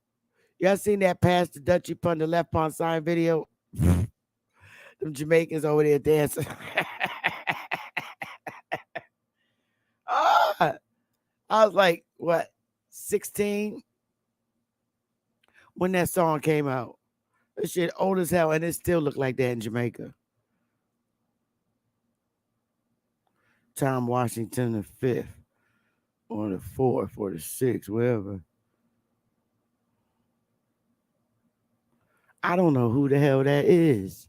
A: Y'all seen that pass the Dutchie from the left pawn sign video? Them Jamaicans over there dancing. I was like, what, 16? When that song came out. This shit old as hell, and it still look like that in Jamaica. Tom Washington the 5th, or the 4th, or the 6th, wherever. I don't know who the hell that is.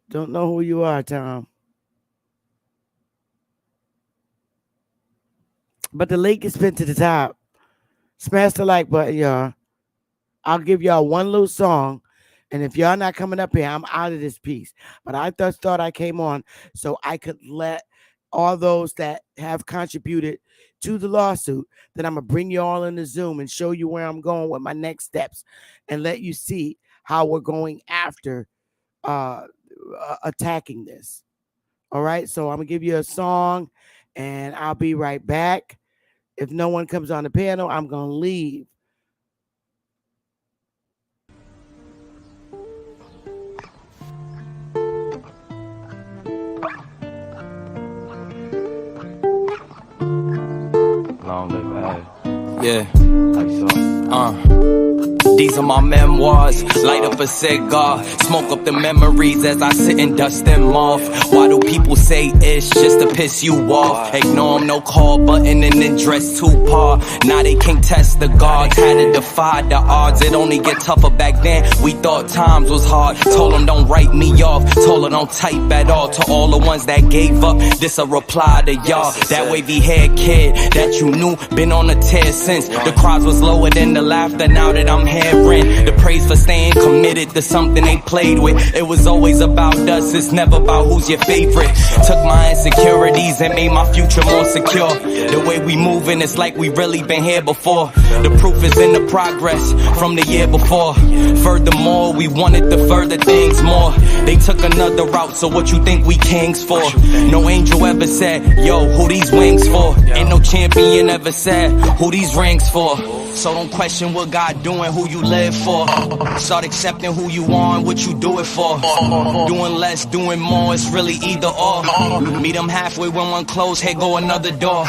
A: Don't know who you are, Tom. But the link is pinned to the top. Smash the like button, y'all. I'll give y'all one little song. And if y'all not coming up here, I'm out of this piece. But I thought I came on so I could let all those that have contributed to the lawsuit, then I'm going to bring you all in the Zoom and show you where I'm going with my next steps and let you see how we're going after attacking this. All right, so I'm going to give you a song and I'll be right back. If no one comes on the panel, I'm going to leave.
C: Long live Ag.
D: Yeah.
C: How you saw?
D: These are my memoirs. Light up a cigar, smoke up the memories as I sit and dust them off. Why do people say it's just to piss you off? Ignore them, no call button and then dress too par. Now they can't test the guards, had to defy the odds. It only get tougher back then, we thought times was hard. Told them don't write me off, told her don't type at all. To all the ones that gave up, this a reply to y'all. That wavy haired kid that you knew, been on a tear since. The cries was lower than the laughter now that I'm hearing. The praise for staying committed to something they played with. It was always about us, it's never about who's your favorite. Took my insecurities and made my future more secure. The way we moving, it's like we really been here before. The proof is in the progress from the year before. Furthermore, we wanted to further things more. They took another route, so what you think we kings for? No angel ever said, yo, who these wings for? Ain't no champion ever said, who these rings for? So don't question what God doing, who you live for. Start accepting who you are and what you do it for. Doing less, doing more, it's really either or. Meet them halfway when one close, here go another door.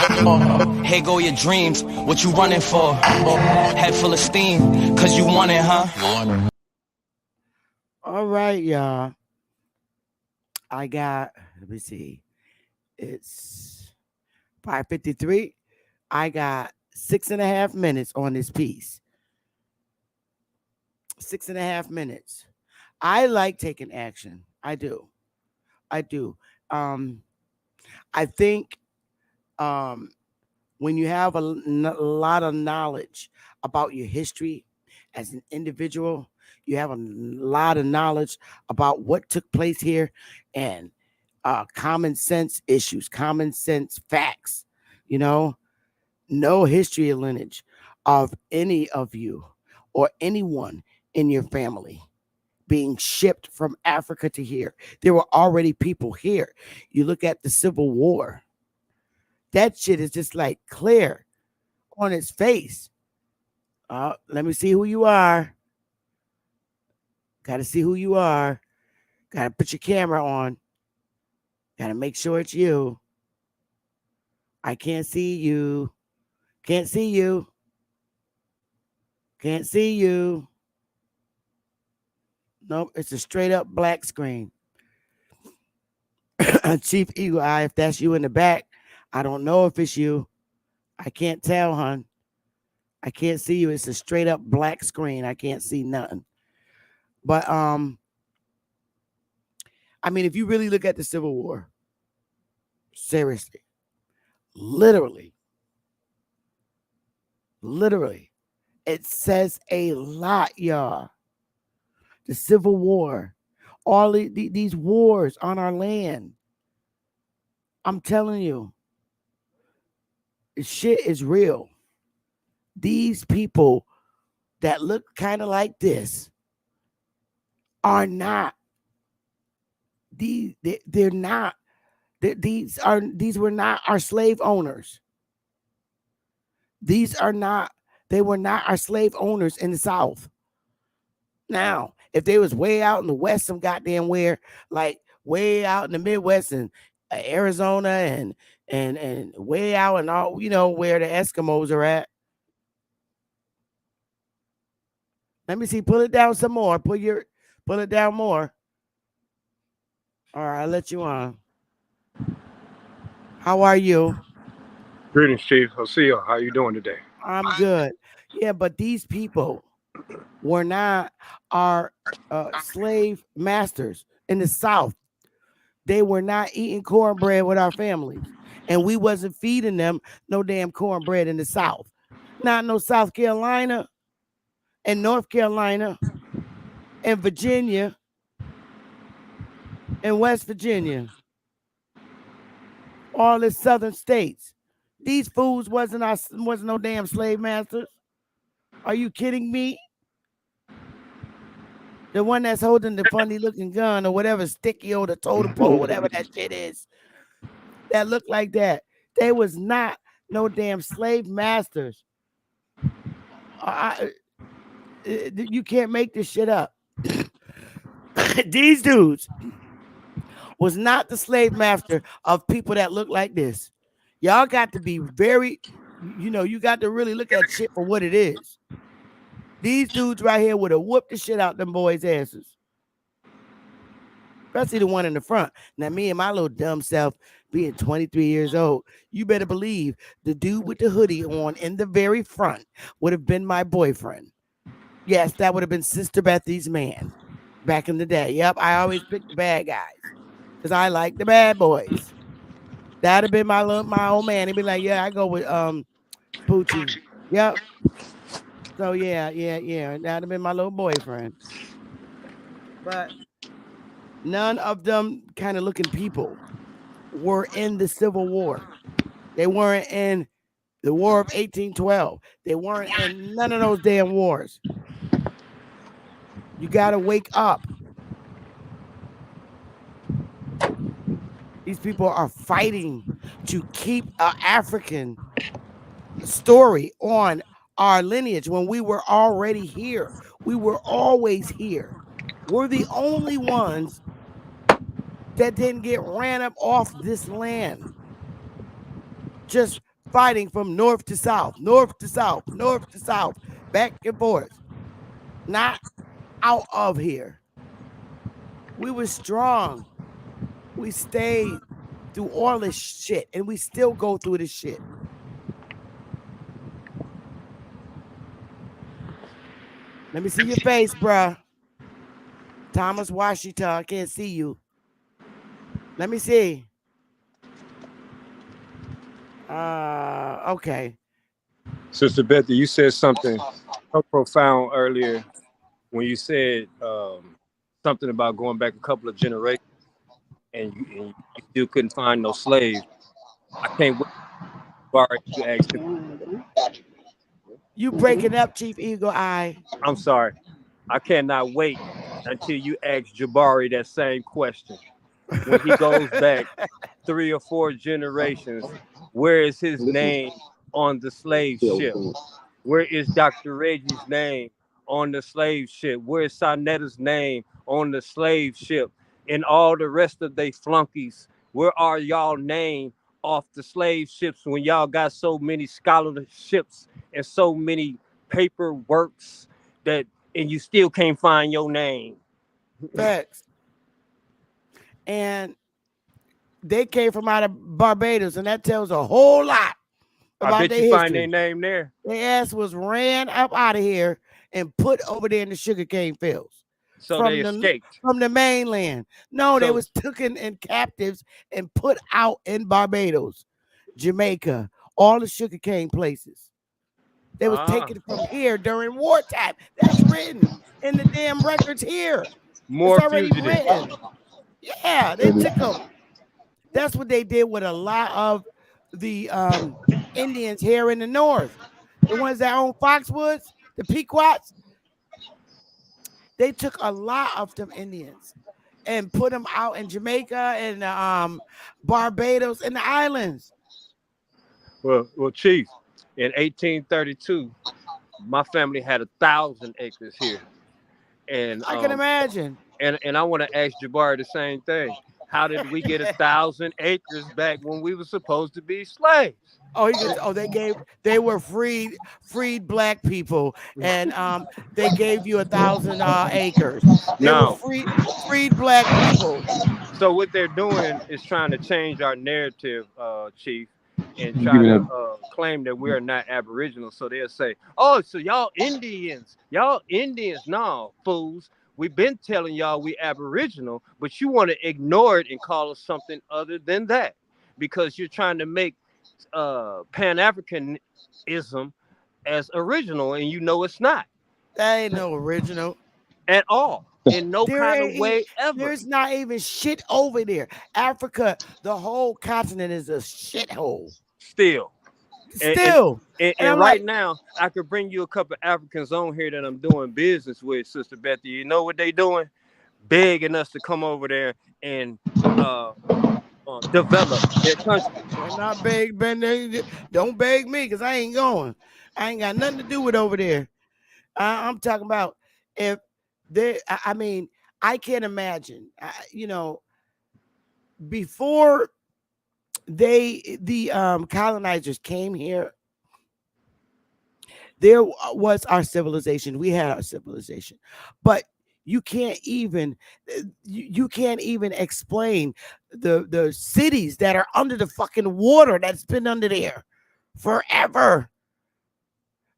D: Here go your dreams, what you running for? Head full of steam, cause you want it, huh?
A: All right, y'all. I got, let me see. It's 5:53. I got 6.5 minutes on this piece. 6.5 minutes. I like taking action. I do. I think when you have a lot of knowledge about your history as an individual, you have a lot of knowledge about what took place here and common sense issues, common sense facts, no history or lineage of any of you or anyone in your family being shipped from Africa to here. There were already people here. You look at the Civil War. That shit is just like clear on its face. Let me see who you are. Got to see who you are. Got to put your camera on. Got to make sure it's you. I can't see you. Can't see you. Can't see you. Nope, it's a straight up black screen. Chief Eagle Eye, if that's you in the back, I don't know if it's you. I can't tell, hon. I can't see you. It's a straight up black screen. I can't see nothing. But I mean, if you really look at the Civil War, seriously, literally, it says a lot, y'all. The Civil War, all these wars on our land. I'm telling you, shit is real. These people that look kind of like this are not. They're not. These were not our slave owners. They were not our slave owners in the South. Now, if they was way out in the West, some goddamn where, like way out in the Midwest and Arizona and way out and all, where the Eskimos are at. Let me see. Pull it down some more. Pull it down more. All right, I'll let you on. How are you?
I: Greetings, Chief. Osio, how you doing today?
A: I'm good. Yeah, but these people were not our slave masters in the South. They were not eating cornbread with our families. And we wasn't feeding them no damn cornbread in the South. Not no South Carolina and North Carolina and Virginia and West Virginia All the southern states. These fools wasn't no damn slave masters. Are you kidding me? The one that's holding the funny looking gun or whatever, sticky or the totem pole, whatever that shit is, that looked like that. They was not no damn slave masters. You can't make this shit up. These dudes was not the slave master of people that look like this. Y'all got to be very, you got to really look at shit for what it is. These dudes right here would have whooped the shit out them boys' asses. Especially the one in the front. Now, me and my little dumb self being 23 years old, you better believe the dude with the hoodie on in the very front would have been my boyfriend. Yes, that would have been Sister Bethy's man back in the day. Yep, I always pick the bad guys because I like the bad boys. That'd have been my old man. He'd be like, yeah, I go with Poochie. Yep. So yeah. That'd have been my little boyfriend. But none of them kind of looking people were in the Civil War. They weren't in the War of 1812. They weren't in none of those damn wars. You got to wake up. These people are fighting to keep an African story on our lineage when we were already here. We were always here. We're the only ones that didn't get ran up off this land. Just fighting from north to south, north to south, north to south, back and forth. Not out of here. We were strong. We stayed through all this shit, and we still go through this shit. Let me see your face, bruh. Thomas Washington, I can't see you. Let me see. Okay.
I: Sister Bethy, you said something so profound earlier when you said something about going back a couple of generations and you still couldn't find no slaves. I can't wait to ask him.
A: You breaking up, Chief Eagle Eye.
I: I'm sorry. I cannot wait until you ask Jabari that same question. When he goes back 3 or 4 generations, where is his name on the slave ship? Where is Dr. Reggie's name on the slave ship? Where is Sanetta's name on the slave ship? And all the rest of they flunkies, where are y'all name off the slave ships when y'all got so many scholarships and so many paperworks and you still can't find your name?
A: Facts. And they came from out of Barbados, and that tells a whole lot about
I: I bet you find their name there.
A: Their ass was ran up out of here and put over there in the sugarcane fields.
I: So they escaped
A: from the mainland. No, they was taken in captives and put out in Barbados, Jamaica, all the sugarcane places. They was taken from here during wartime. That's written in the damn records here.
I: More
A: it's already
I: fugitives.
A: Written. Yeah, they took them. That's what they did with a lot of the Indians here in the north. The ones that own Foxwoods, the Pequots. They took a lot of them Indians and put them out in Jamaica and Barbados and the islands.
I: Well, Chief, in 1832, my family had 1,000 acres here. And
A: I can imagine.
I: And I want to ask Jabari the same thing. How did we get 1,000 acres back when we were supposed to be slaves?
A: They were freed black people, and they gave you 1,000 acres. They were freed black people.
I: So what they're doing is trying to change our narrative, Chief, and trying to claim that we're not Aboriginal. So they'll say, "Oh, so y'all Indians? No, fools. We've been telling y'all we Aboriginal, but you want to ignore it and call us something other than that because you're trying to make Pan-Africanism as original, and you know it's not.
A: That ain't no original
I: at all. in no kind of way ever.
A: There's not even shit over there. Africa, the whole continent is a shithole.
I: Still.
A: Still.
I: And
A: I'm
I: right
A: like,
I: now, I could bring you a couple of Africans on here that I'm doing business with, Sister Betty. You know what they doing? Begging us to come over there and develop their country.
A: they're not beg, Ben. Don't beg me because I ain't going. I ain't got nothing to do with over there. I'm talking about if they. I mean, I can't imagine. Before the colonizers came here, there was our civilization. We had our civilization, but you can't even explain the cities that are under the fucking water that's been under there forever.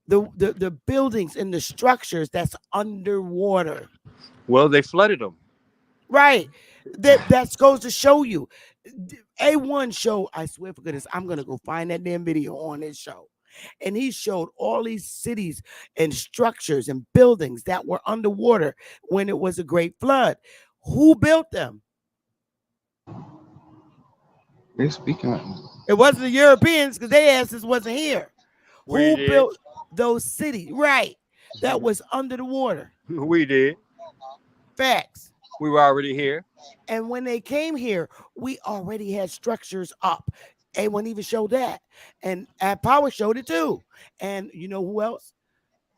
A: The buildings and the structures that's underwater.
I: Well, they flooded them.
A: Right. That goes to show you. A1 show, I swear for goodness, I'm gonna go find that damn video on his show. And he showed all these cities and structures and buildings that were underwater when it was a great flood. Who built them?
J: They speak on.
A: It wasn't the Europeans because their asses wasn't here.
I: We
A: Who
I: did.
A: built those cities? Right. That was under the water.
I: We did.
A: Facts.
I: We were already here.
A: And when they came here, we already had structures up. A1 even showed that. And Power showed it too. And you know who else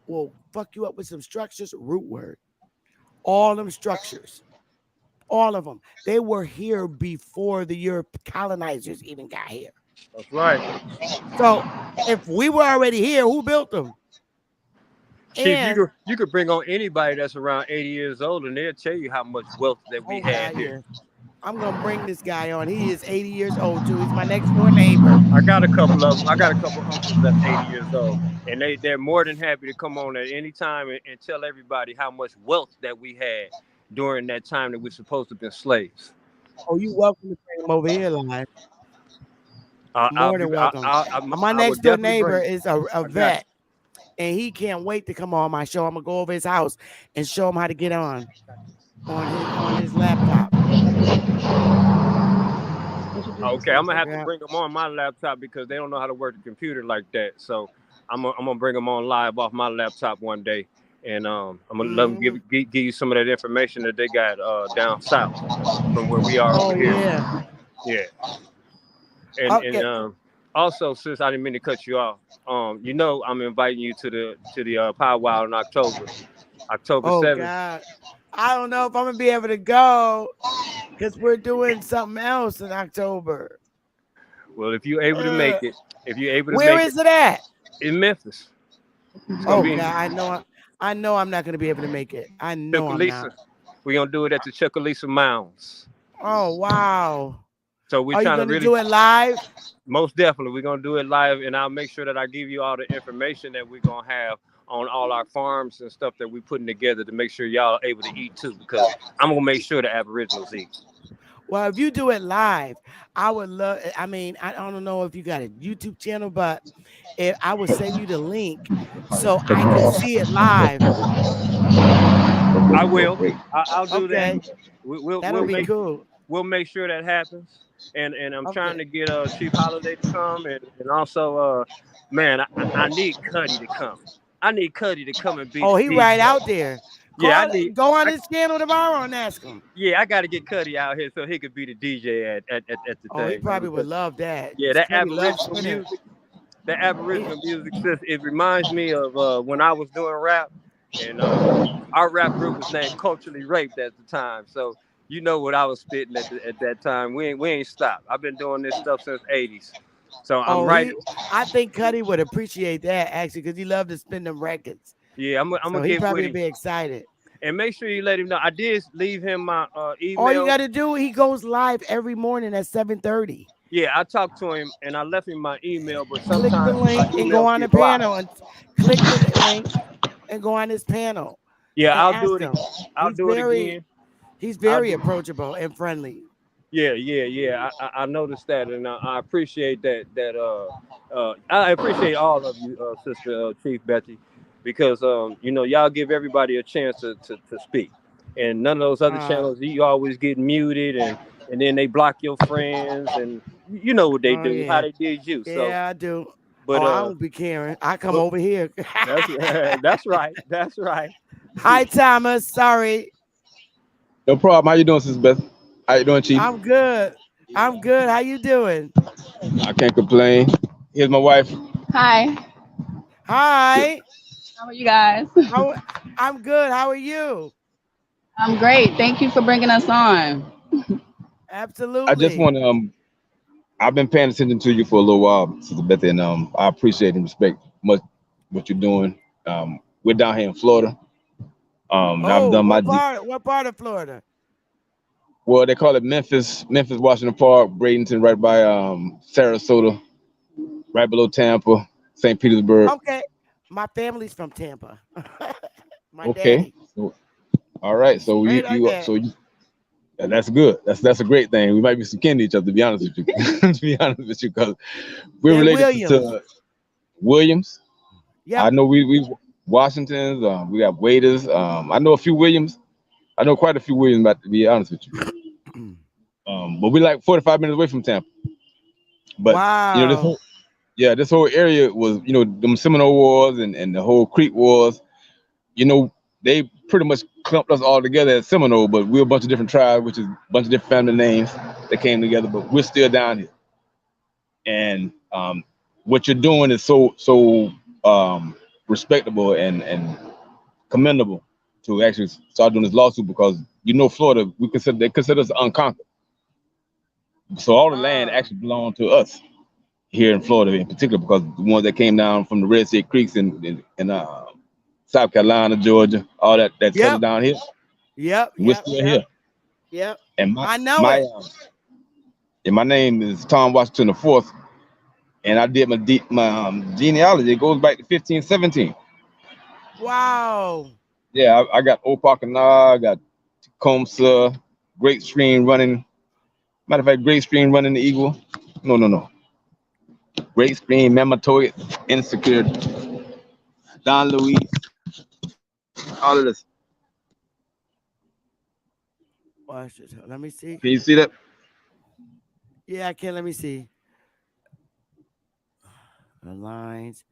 A: will fuck you up with some structures? Root word. All them structures. All of them. They were here before the Europe colonizers even got here.
I: That's right.
A: So if we were already here, who built them?
I: Chief, you could bring on anybody that's around 80 years old and they'll tell you how much wealth that we had here.
A: I'm gonna bring this guy on. He is 80 years old too. He's my next door neighbor.
I: I got a couple of them. I got a couple of uncles that's 80 years old, and they're more than happy to come on at any time and tell everybody how much wealth that we had during that time that we're supposed to have been slaves.
A: Oh, you welcome to bring him over here, live. More than welcome. My next door neighbor is a vet, and he can't wait to come on my show. I'm gonna go over his house and show him how to get on his laptop.
I: Okay, I'm gonna have to bring them on my laptop because they don't know how to work the computer like that. So I'm gonna bring them on live off my laptop one day, and I'm gonna let them give you some of that information that they got down south from where we are over here. Yeah. And also, sis, I didn't mean to cut you off. You know, I'm inviting you to the powwow in October 7th.
A: God. I don't know if I'm gonna be able to go because we're doing something else in October.
I: Well, if you're able to make it,
A: where is it at?
I: In Memphis.
A: Oh God, I know I'm not gonna be able to make it. I know I'm not.
I: We're gonna do it at the Chucalissa Mounds.
A: Oh wow.
I: So we're
A: Are
I: trying
A: you
I: to really
A: do it live?
I: Most definitely, we're gonna do it live, and I'll make sure that I give you all the information that we're gonna have on all our farms and stuff that we're putting together to make sure y'all are able to eat too, because I'm gonna make sure the Aboriginals eat.
A: Well, if you do it live, I would love. I mean, I don't know if you got a YouTube channel, but if I would send you the link so I can see it live.
I: I will. I'll do that.
A: That'll be cool.
I: We'll make sure that happens. And I'm trying to get Chief Holiday to come, and also, man, I need Cuddy to come. I need Cuddy to come and be.
A: Oh, he right out there. Go on his channel tomorrow and ask him.
I: Yeah, I got to get Cuddy out here so he could be the DJ at the thing.
A: Oh, he probably would love that.
I: Yeah, that Aboriginal music. That Aboriginal music, it reminds me of when I was doing rap, and our rap group was named Culturally Raped at the time. So you know what I was spitting at that time. We ain't stopped. I've been doing this stuff since '80s. So I'm right.
A: I think Cuddy would appreciate that actually because he loved to spin them records.
I: Yeah, I'm gonna
A: he
I: get
A: probably
I: with him.
A: Be excited.
I: And make sure you let him know. I did leave him my email.
A: All you got to do, he goes live every morning at 7:30.
I: Yeah, I talked to him and I left him my email. But
A: click
I: sometimes
A: the link and go on the panel and click the link and go on his panel.
I: Yeah, I'll do it. I'll do it again.
A: He's very approachable and friendly.
I: Yeah. I noticed that, and I appreciate that. I appreciate all of you, Sister Chief Betty, because you know, y'all give everybody a chance to speak. and none of those other channels, you always get muted, and then they block your friends, and you know what they
A: Oh
I: do, how
A: yeah.
I: they did you. So,
A: Yeah, I do.
I: but
A: Oh, I don't be caring. I come
I: but
A: over here.
I: that's that's right, that's right.
A: Hi, Thomas. Sorry.
K: No problem. How you doing, Sister Beth? How you doing, Chief?
A: I'm good. I'm good. How you doing?
K: I can't complain. Here's my wife.
L: Hi,
A: Hi.
L: how are you guys?
A: How, I'm good. How are you?
L: I'm great. Thank you for bringing us on.
K: I just
A: Absolutely.
K: want to I've been paying attention to you for a little while, Sister Beth, and I appreciate and respect much what you're doing. We're down here in Florida. And I've
A: Oh,
K: done my
A: what part of Florida?
K: well, they call it Memphis, Washington Park, Bradenton, right by Sarasota, right below Tampa, St. Petersburg.
A: Okay. My family's from Tampa. My
K: Okay.
A: daddy.
K: So, all right. So
A: Straight like that.
K: yeah, that's good. That's a great thing. We might be some kin to each other, to be honest with you. To be honest with you, because we're
A: They're
K: related
A: Williams.
K: to Williams.
A: Yep.
K: I know we Washingtons. We got Waiters. I know a few Williams. I know quite a few Williams. To be honest with you, but we're like 45 minutes away from Tampa. But you know,
A: Wow.
K: this whole area was, them Seminole Wars and the whole Creek Wars. You know, they pretty much clumped us all together as Seminole, but we're a bunch of different tribes, which is a bunch of different family names that came together. But we're still down here, and what you're doing is so respectable and commendable to actually start doing this lawsuit, because Florida, they consider us unconquered. So all the land actually belonged to us here in Florida, in particular, because the ones that came down from the Red Sea Creeks in South Carolina, Georgia, all that settled down here.
A: Yep.
K: We're still here.
A: Yep.
K: And
A: I know it.
K: My name is Tom Washington IV, and I did my genealogy. It goes back to 1517.
A: Wow.
K: Yeah, I got Opakana, I got Tecumseh, Great Stream running. Matter of fact, Great Stream running the Eagle. No. Great Stream, Mamatoid, Insecure, Don Luis, all of this.
A: Watch this. Let me see.
K: Can you see that?
A: Yeah, I can. Let me see. The lines.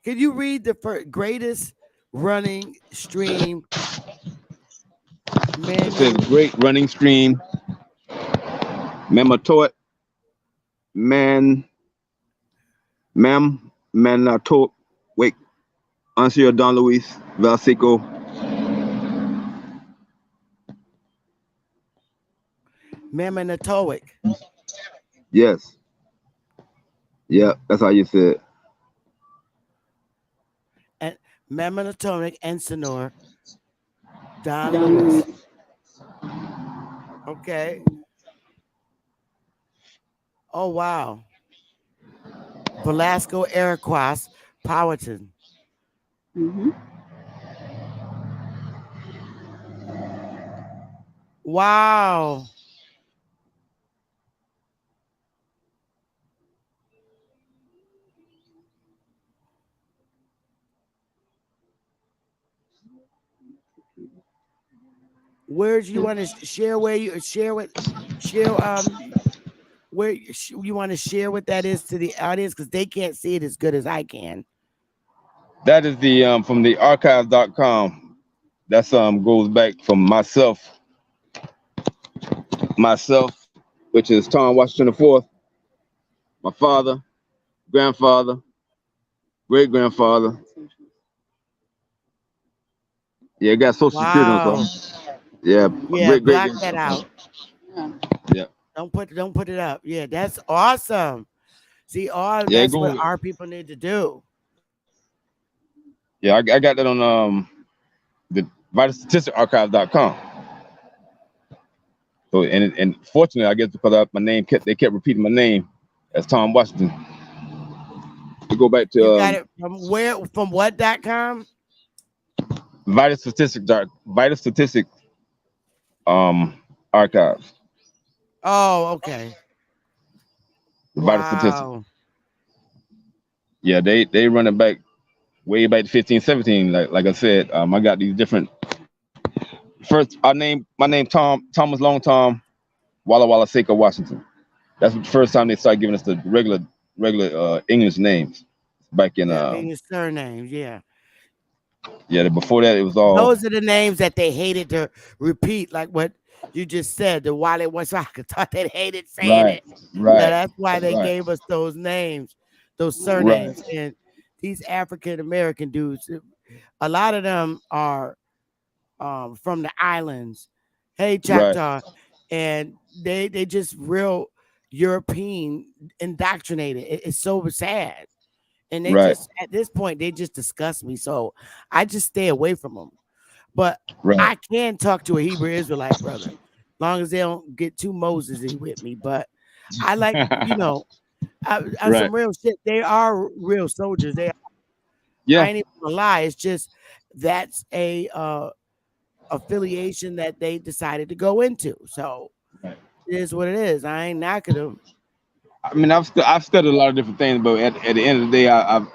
A: Can you read the greatest running stream?
K: It says Great Running Stream, Mamatoid, Manatoid, wait, Monsieur Don Luis, Valseco.
A: Mamatoic.
K: Yes. Yeah, that's how you say it.
A: And Mamatoic and Sonor. Don Lewis. Okay. Oh, wow. Velasco Iroquois Powhatan. Wow. Where do you want to share where you where you want to share what that is to the audience, because they can't see it as good as I can.
K: That is the from the archives.com. That's goes back from myself, which is Tom Washington IV, my father, grandfather, great grandfather. Yeah, it got Social Security on some. Yeah, great
A: Block that out.
K: Yeah.
A: Don't put it up. Yeah, that's awesome. See, that's what our people need to do.
K: Yeah, I got that on the vitalstatisticarchive.com. So and fortunately, I guess because they kept repeating my name as Tom Washington. To go back to
A: you got it from where? From what.com?
K: Vital Statistics archives.
A: Oh, okay.
K: Vital Statistics. Yeah, they run it back way back to 15, 17. Like I said, I got these different. First, my name Thomas Long Tom Walla Walla Seiko Washington. That's the first time they started giving us the regular English names. Back in
A: Yeah, English surnames. Yeah,
K: yeah. Before that, it was all
A: those are the names that they hated to repeat, like what you just said. The Wale Wasaka thought they hated saying
K: right,
A: it, so
K: right,
A: that's why they
K: right,
A: gave us those names, those
K: right,
A: surnames. And these African American dudes, a lot of them are from the islands. Hey,
K: right,
A: Choctaw, and they just real European indoctrinated. It's so sad, and they
K: right,
A: just at this point they just disgust me. So I just stay away from them. But
K: right,
A: I can talk to a Hebrew Israelite brother, long as they don't get too Mosesy with me. But I like, on
K: right.
A: some real shit. They are real soldiers. I
K: Yeah,
A: ain't even gonna lie. It's just that's a affiliation that they decided to go into. So
K: right.
A: it is what it is. I ain't knocking them.
K: I mean, I've studied a lot of different things, but at the end of the day, I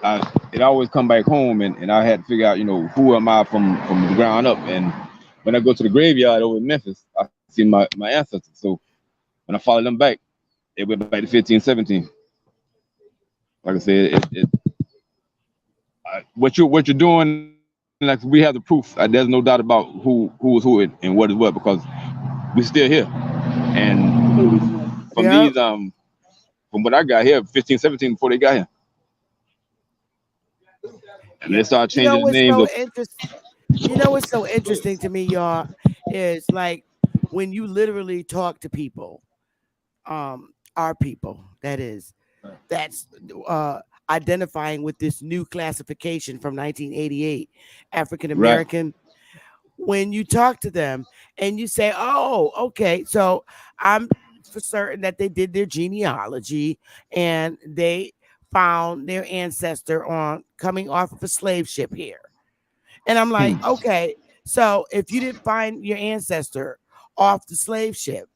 K: it always come back home, and I had to figure out, who am I from the ground up. And when I go to the graveyard over in Memphis, I see my ancestors. So when I follow them back, it went back to 15, 17. Like I said, what you're doing, like we have the proof. There's no doubt about who was who and what is what, because we're still here. And from these
A: Yeah.
K: from what I got here, 15, 17 before they got here, and they
A: Yeah.
K: started
A: You know
K: changing the
A: what's
K: names
A: so
K: of
A: interesting? You know what's so interesting to me, y'all, is like when you literally talk to people, our people, that is, that's uh identifying with this new classification from 1988, African
K: right,
A: American. When you talk to them and you say, "Oh, okay, so I'm for certain that they did their genealogy and they found their ancestor on coming off of a slave ship here." And I'm like,
K: hmm,
A: "Okay, so if you didn't find your ancestor off the slave ship,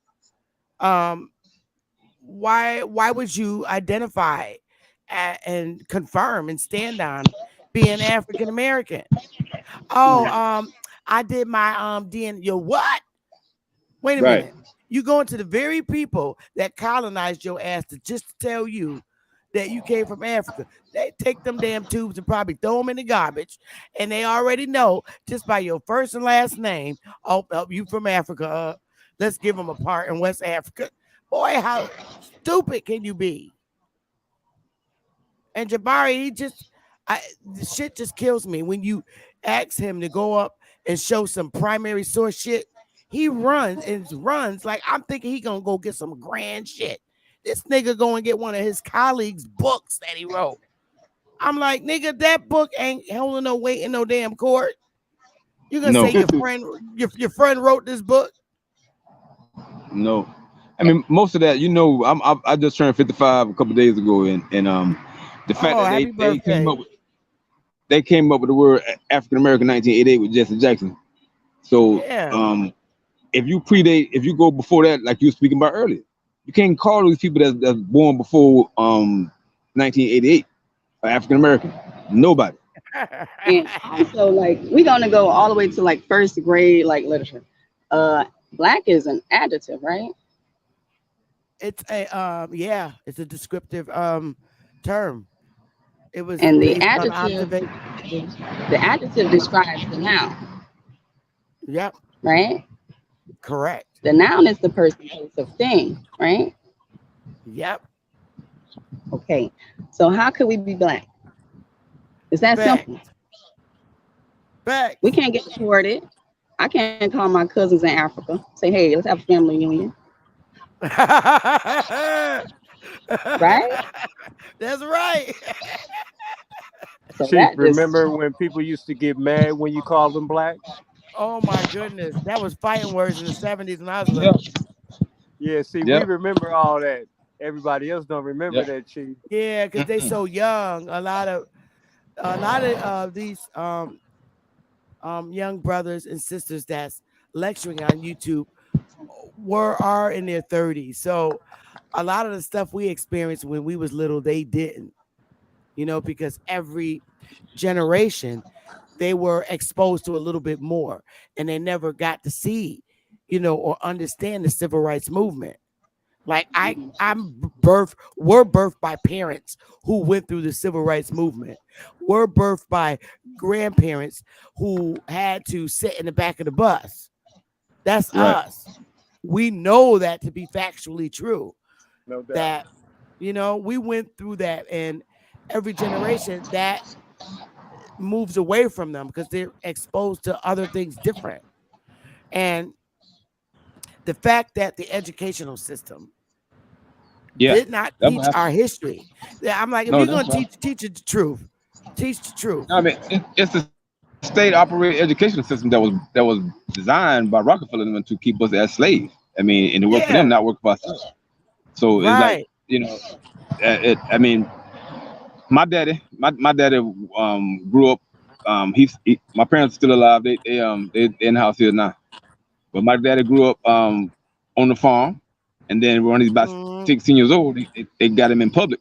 A: um why would you identify and confirm and stand on being African American?" Oh, I did my DNA. Yo, what? Wait a
K: right,
A: minute. You going to the very people that colonized your ass to just to tell you that you came from Africa. They take them damn tubes and probably throw them in the garbage, and they already know just by your first and last name. Oh, you from Africa? Let's give them a part in West Africa. Boy, how stupid can you be? And Jabari, the shit just kills me when you ask him to go up and show some primary source shit. He runs like I'm thinking he gonna go get some grand shit. This nigga go and get one of his colleagues' books that he wrote. I'm like, nigga, that book ain't holding no weight in no damn court. You gonna say
K: no,
A: your friend wrote this book?
K: no. I mean, most of that, I just turned 55 a couple days ago, and the fact
A: Oh,
K: that they
A: happy
K: they came
A: birthday.
K: up with they came up with the word African American 1988 with Jesse Jackson. So
A: Yeah.
K: if you go before that, like you were speaking about earlier, you can't call these people that's born before 1988 African American. Nobody.
L: And also, like, we're gonna go all the way to like first grade, like literature. Black is an adjective, right?
A: It's a it's a descriptive term. It was
L: And
A: based on observation.
L: the adjective describes the noun,
A: Yep,
L: right?
A: correct.
L: The noun is the person, place, of thing, right?
A: Yep.
L: Okay. So how could we be black? It's that
A: Back.
L: simple.
A: Back.
L: We can't get deported. I can't call my cousins in Africa, say, hey, let's have a family union, right?
A: That's right.
L: So
I: Chief,
L: that just
I: remember when people used to get mad when you called them black?
A: Oh my goodness. That was fighting words in the 70s when I was
K: Yep.
A: little.
I: Yeah, see, we
K: Yep.
I: remember all that. Everybody else don't remember
K: Yep.
I: that, Chief.
A: Yeah, because they
K: Mm-mm.
A: so young. A lot of these young brothers and sisters that's lecturing on YouTube are in their 30s. So a lot of the stuff we experienced when we was little, they didn't. because every generation they were exposed to a little bit more, and they never got to see, or understand the civil rights movement. Like we're birthed by parents who went through the civil rights movement. We're birthed by grandparents who had to sit in the back of the bus. That's us. We know that to be factually true.
I: No doubt.
A: That, we went through that, and every generation that moves away from them because they're exposed to other things different. And the fact that the educational system did not teach our history. I'm like, if you're going to teach the truth, teach the truth.
K: I mean, it's the state-operated educational system that was designed by Rockefeller to keep us as slaves. I mean, and it worked for them, not work for us. So it's like, I mean, my daddy grew up. My parents are still alive. They in the house here now. But my daddy grew up on the farm, and then when he's about 16 years old, they got him in Publix,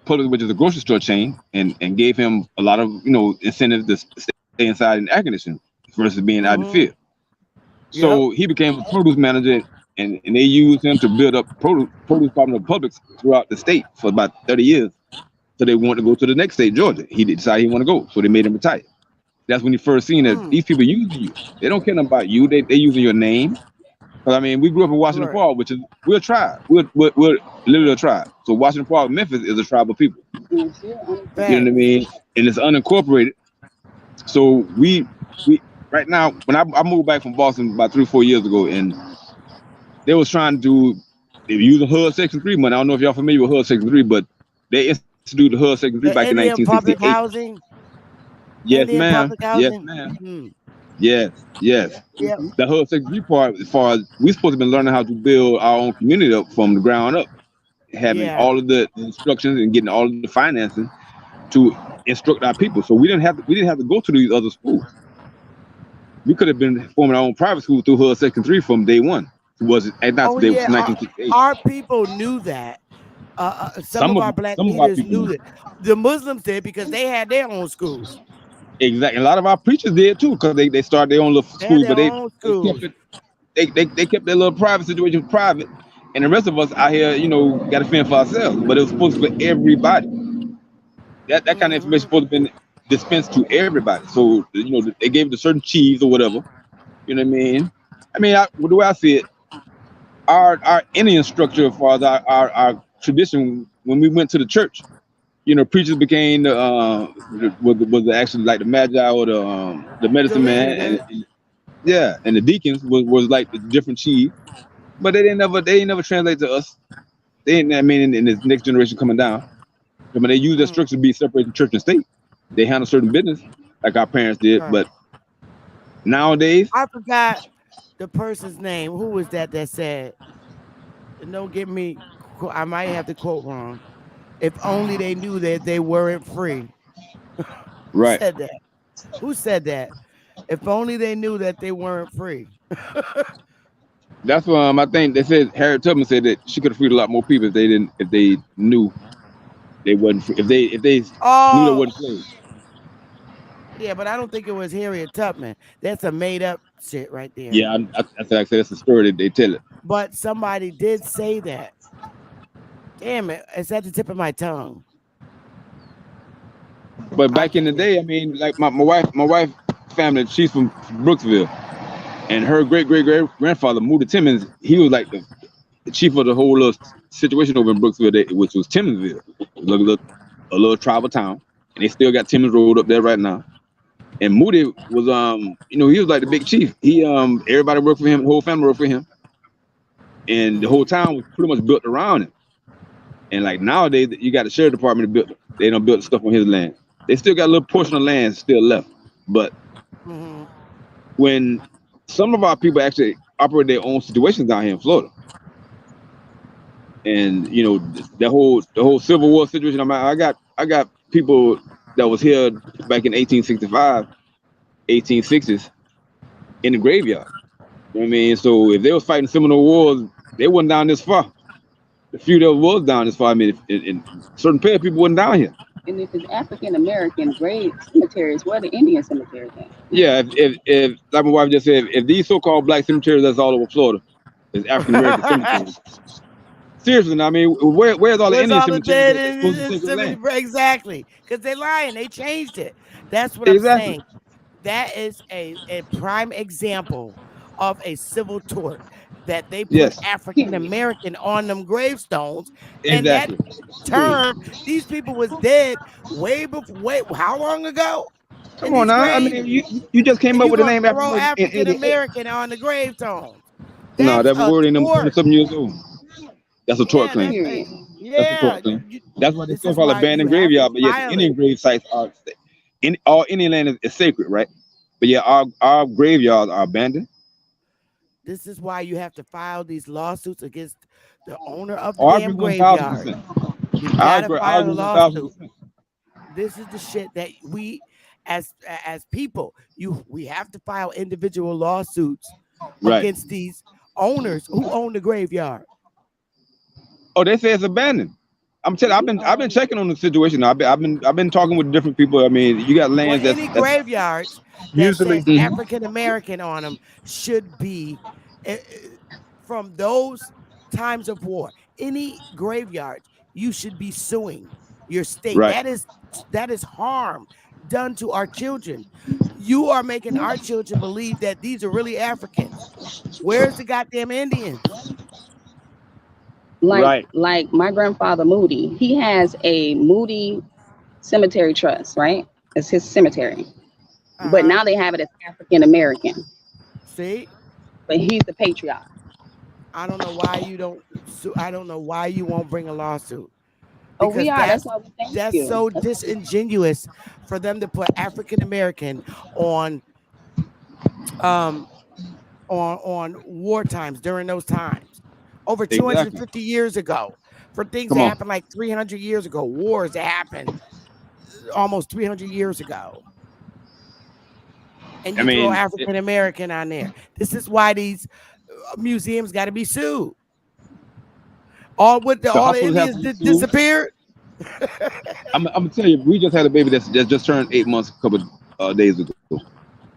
K: which is a grocery store chain, and gave him a lot of incentives to stay inside in air conditioning versus being out in the field. So he became a produce manager, and they used him to build up produce department of Publix throughout the state for about 30 years. So they wanted to go to the next state, Georgia. He decided he wanted to go, so they made him retire. That's when he first seen that these people using you. They don't care about you. They using your name. But I mean, we grew up in Washington Park, which is we're a tribe. We're literally a tribe. So Washington Park, Memphis is a tribe of people. You know what I mean? And it's unincorporated. So we right now, when I moved back from Boston about 3 or 4 years ago, and they was trying to they were using HUD Section 3 money. I don't know if y'all familiar with HUD Section 3, but they instituted the HUD Section 3 back in 1968.
A: Public housing.
K: Yes, ma'am. Yes, ma'am. Yes. Yep. The HUD Section 3 part, as far as we're supposed to be learning how to build our own community up from the ground up, having all of the instructions and getting all of the financing to instruct our people. So we didn't have to go to these other schools. We could have been forming our own private school through HUD Section 3 from day one. Was 1968.
A: Our people knew that. Some of our black leaders knew that. The Muslims did because they had their own schools.
K: Exactly. A lot of our preachers did too, because they started their own little schools, but they kept their little private situation private, and the rest of us out here, got to fend for ourselves. But it was supposed to be everybody. That kind of information was supposed to be dispensed to everybody. So they gave it to certain chiefs or whatever. You know what I mean? The way I see it, our Indian structure, as far as our tradition, when we went to the church, preachers became was actually like the magi or the medicine man, and the deacons was like the different chiefs, but they ain't never translate to us. They ain't, in this next generation coming down, they use that structure to be separated church and state. They handle certain business like our parents did, but nowadays
A: I forgot the person's name. Who was that said? Don't get me. I might have to quote wrong. If only they knew that they weren't free.
K: Right.
A: Who said that? Who said that? If only they knew that they weren't free.
K: That's what I think they said. Harriet Tubman said that she could have freed a lot more people if they knew they wasn't free. If they knew they wasn't free.
A: Yeah, but I don't think it was Harriet Tubman. That's a made up shit right there.
K: Yeah, I said that's the story that they tell it.
A: But somebody did say that. Damn it, it's at the tip of my tongue.
K: But back in the day, like my wife family, she's from Brooksville, and her great grandfather moved to Timmins. He was like the chief of the whole little situation over in Brooksville, which was Timminsville, a little tribal town, and they still got Timmins Road up there right now. And Moody was he was like the big chief. He everybody worked for him, the whole family worked for him, and the whole town was pretty much built around him. And like nowadays, you got the sheriff department to build. They don't build stuff on his land. They still got a little portion of land still left. But when some of our people actually operate their own situations down here in Florida, and the whole Civil War situation. I got people that was here back in 1865, 1860s in the graveyard. You know what I mean? So if they was fighting Seminole Wars, they wasn't down this far. The few that was down this far, in certain pair of people wasn't down here.
L: And if it's African American grave cemeteries, where are the Indian cemeteries at?
K: Yeah, if like my wife just said, if these so-called black cemeteries that's all over Florida is African American cemeteries. Seriously, I mean, where's all the
A: Where's
K: Indian
A: all the
K: cemeteries
A: dead
K: that's supposed to take the land?
A: exactly? Because they're lying. They changed it. That's what I'm
K: Exactly.
A: saying. That is a prime example of a civil tort that they put
K: Yes.
A: African American on them gravestones, and that
K: Exactly.
A: term, these people was dead way before. How long ago? In
K: Come on
A: these
K: now. I
A: graves,
K: mean, you just came
A: and
K: up
A: you
K: with the
A: gonna
K: name
A: throw
K: African in
A: African
K: 88.
A: American on the gravetones?
K: No,
A: That's
K: that
A: a
K: word ain't them
A: tort.
K: 20-something years old. That's a tort
A: Yeah,
K: claim.
A: that's
L: Period.
K: That's a
A: yeah.
K: tort claim. That's why they
A: This
K: still
A: is
K: call
A: why you
K: abandoned
A: have to
K: graveyard, but yet the
A: file
K: Indian
A: it.
K: grave sites are all Indian land is sacred, right? But yeah, our graveyards are abandoned.
A: This is why you have to file these lawsuits against the owner of the
K: Oh, I agree
A: damn graveyard.
K: 1000%.
A: You
K: I
A: gotta
K: agree. I
A: file a
K: agree
A: lawsuit.
K: 1000%.
A: This is the shit that we, as people, we have to file individual lawsuits
K: Right.
A: against these owners who own the graveyard.
K: Oh, they say it's abandoned. I'm telling you, I've been checking on the situation. I've been talking with different people. I mean, you got
A: Well,
K: lands
A: any
K: that's
A: graveyards that
I: Usually,
A: says African American on them should be from those times of war. Any graveyard, you should be suing your state.
K: right.
A: That is harm done to our children. You are making our children believe that these are really Africans. Where's the goddamn Indians?
I: right.
L: Like my grandfather Moody, he has a Moody Cemetery Trust, right? It's his cemetery. But now they have it as African American.
A: See,
L: But he's the patriarch.
A: I don't know why you don't sue. I don't know why you won't bring a lawsuit.
L: Oh, we
A: Because
L: are. That's why we thank
A: that's
L: you.
A: so disingenuous for them to put African American on war times during those times over
K: Exactly.
A: 250 years ago, for things
K: Come
A: that
K: on.
A: happened like 300 years ago, wars that happened almost 300 years ago, and
K: I
A: you throw
K: mean,
A: African American on there. This is why these museums got to be sued. All the
K: hospitals have
A: Indians
K: to be sued.
A: disappeared.
K: I'm gonna tell you, we just had a baby that just turned 8 months a couple days ago,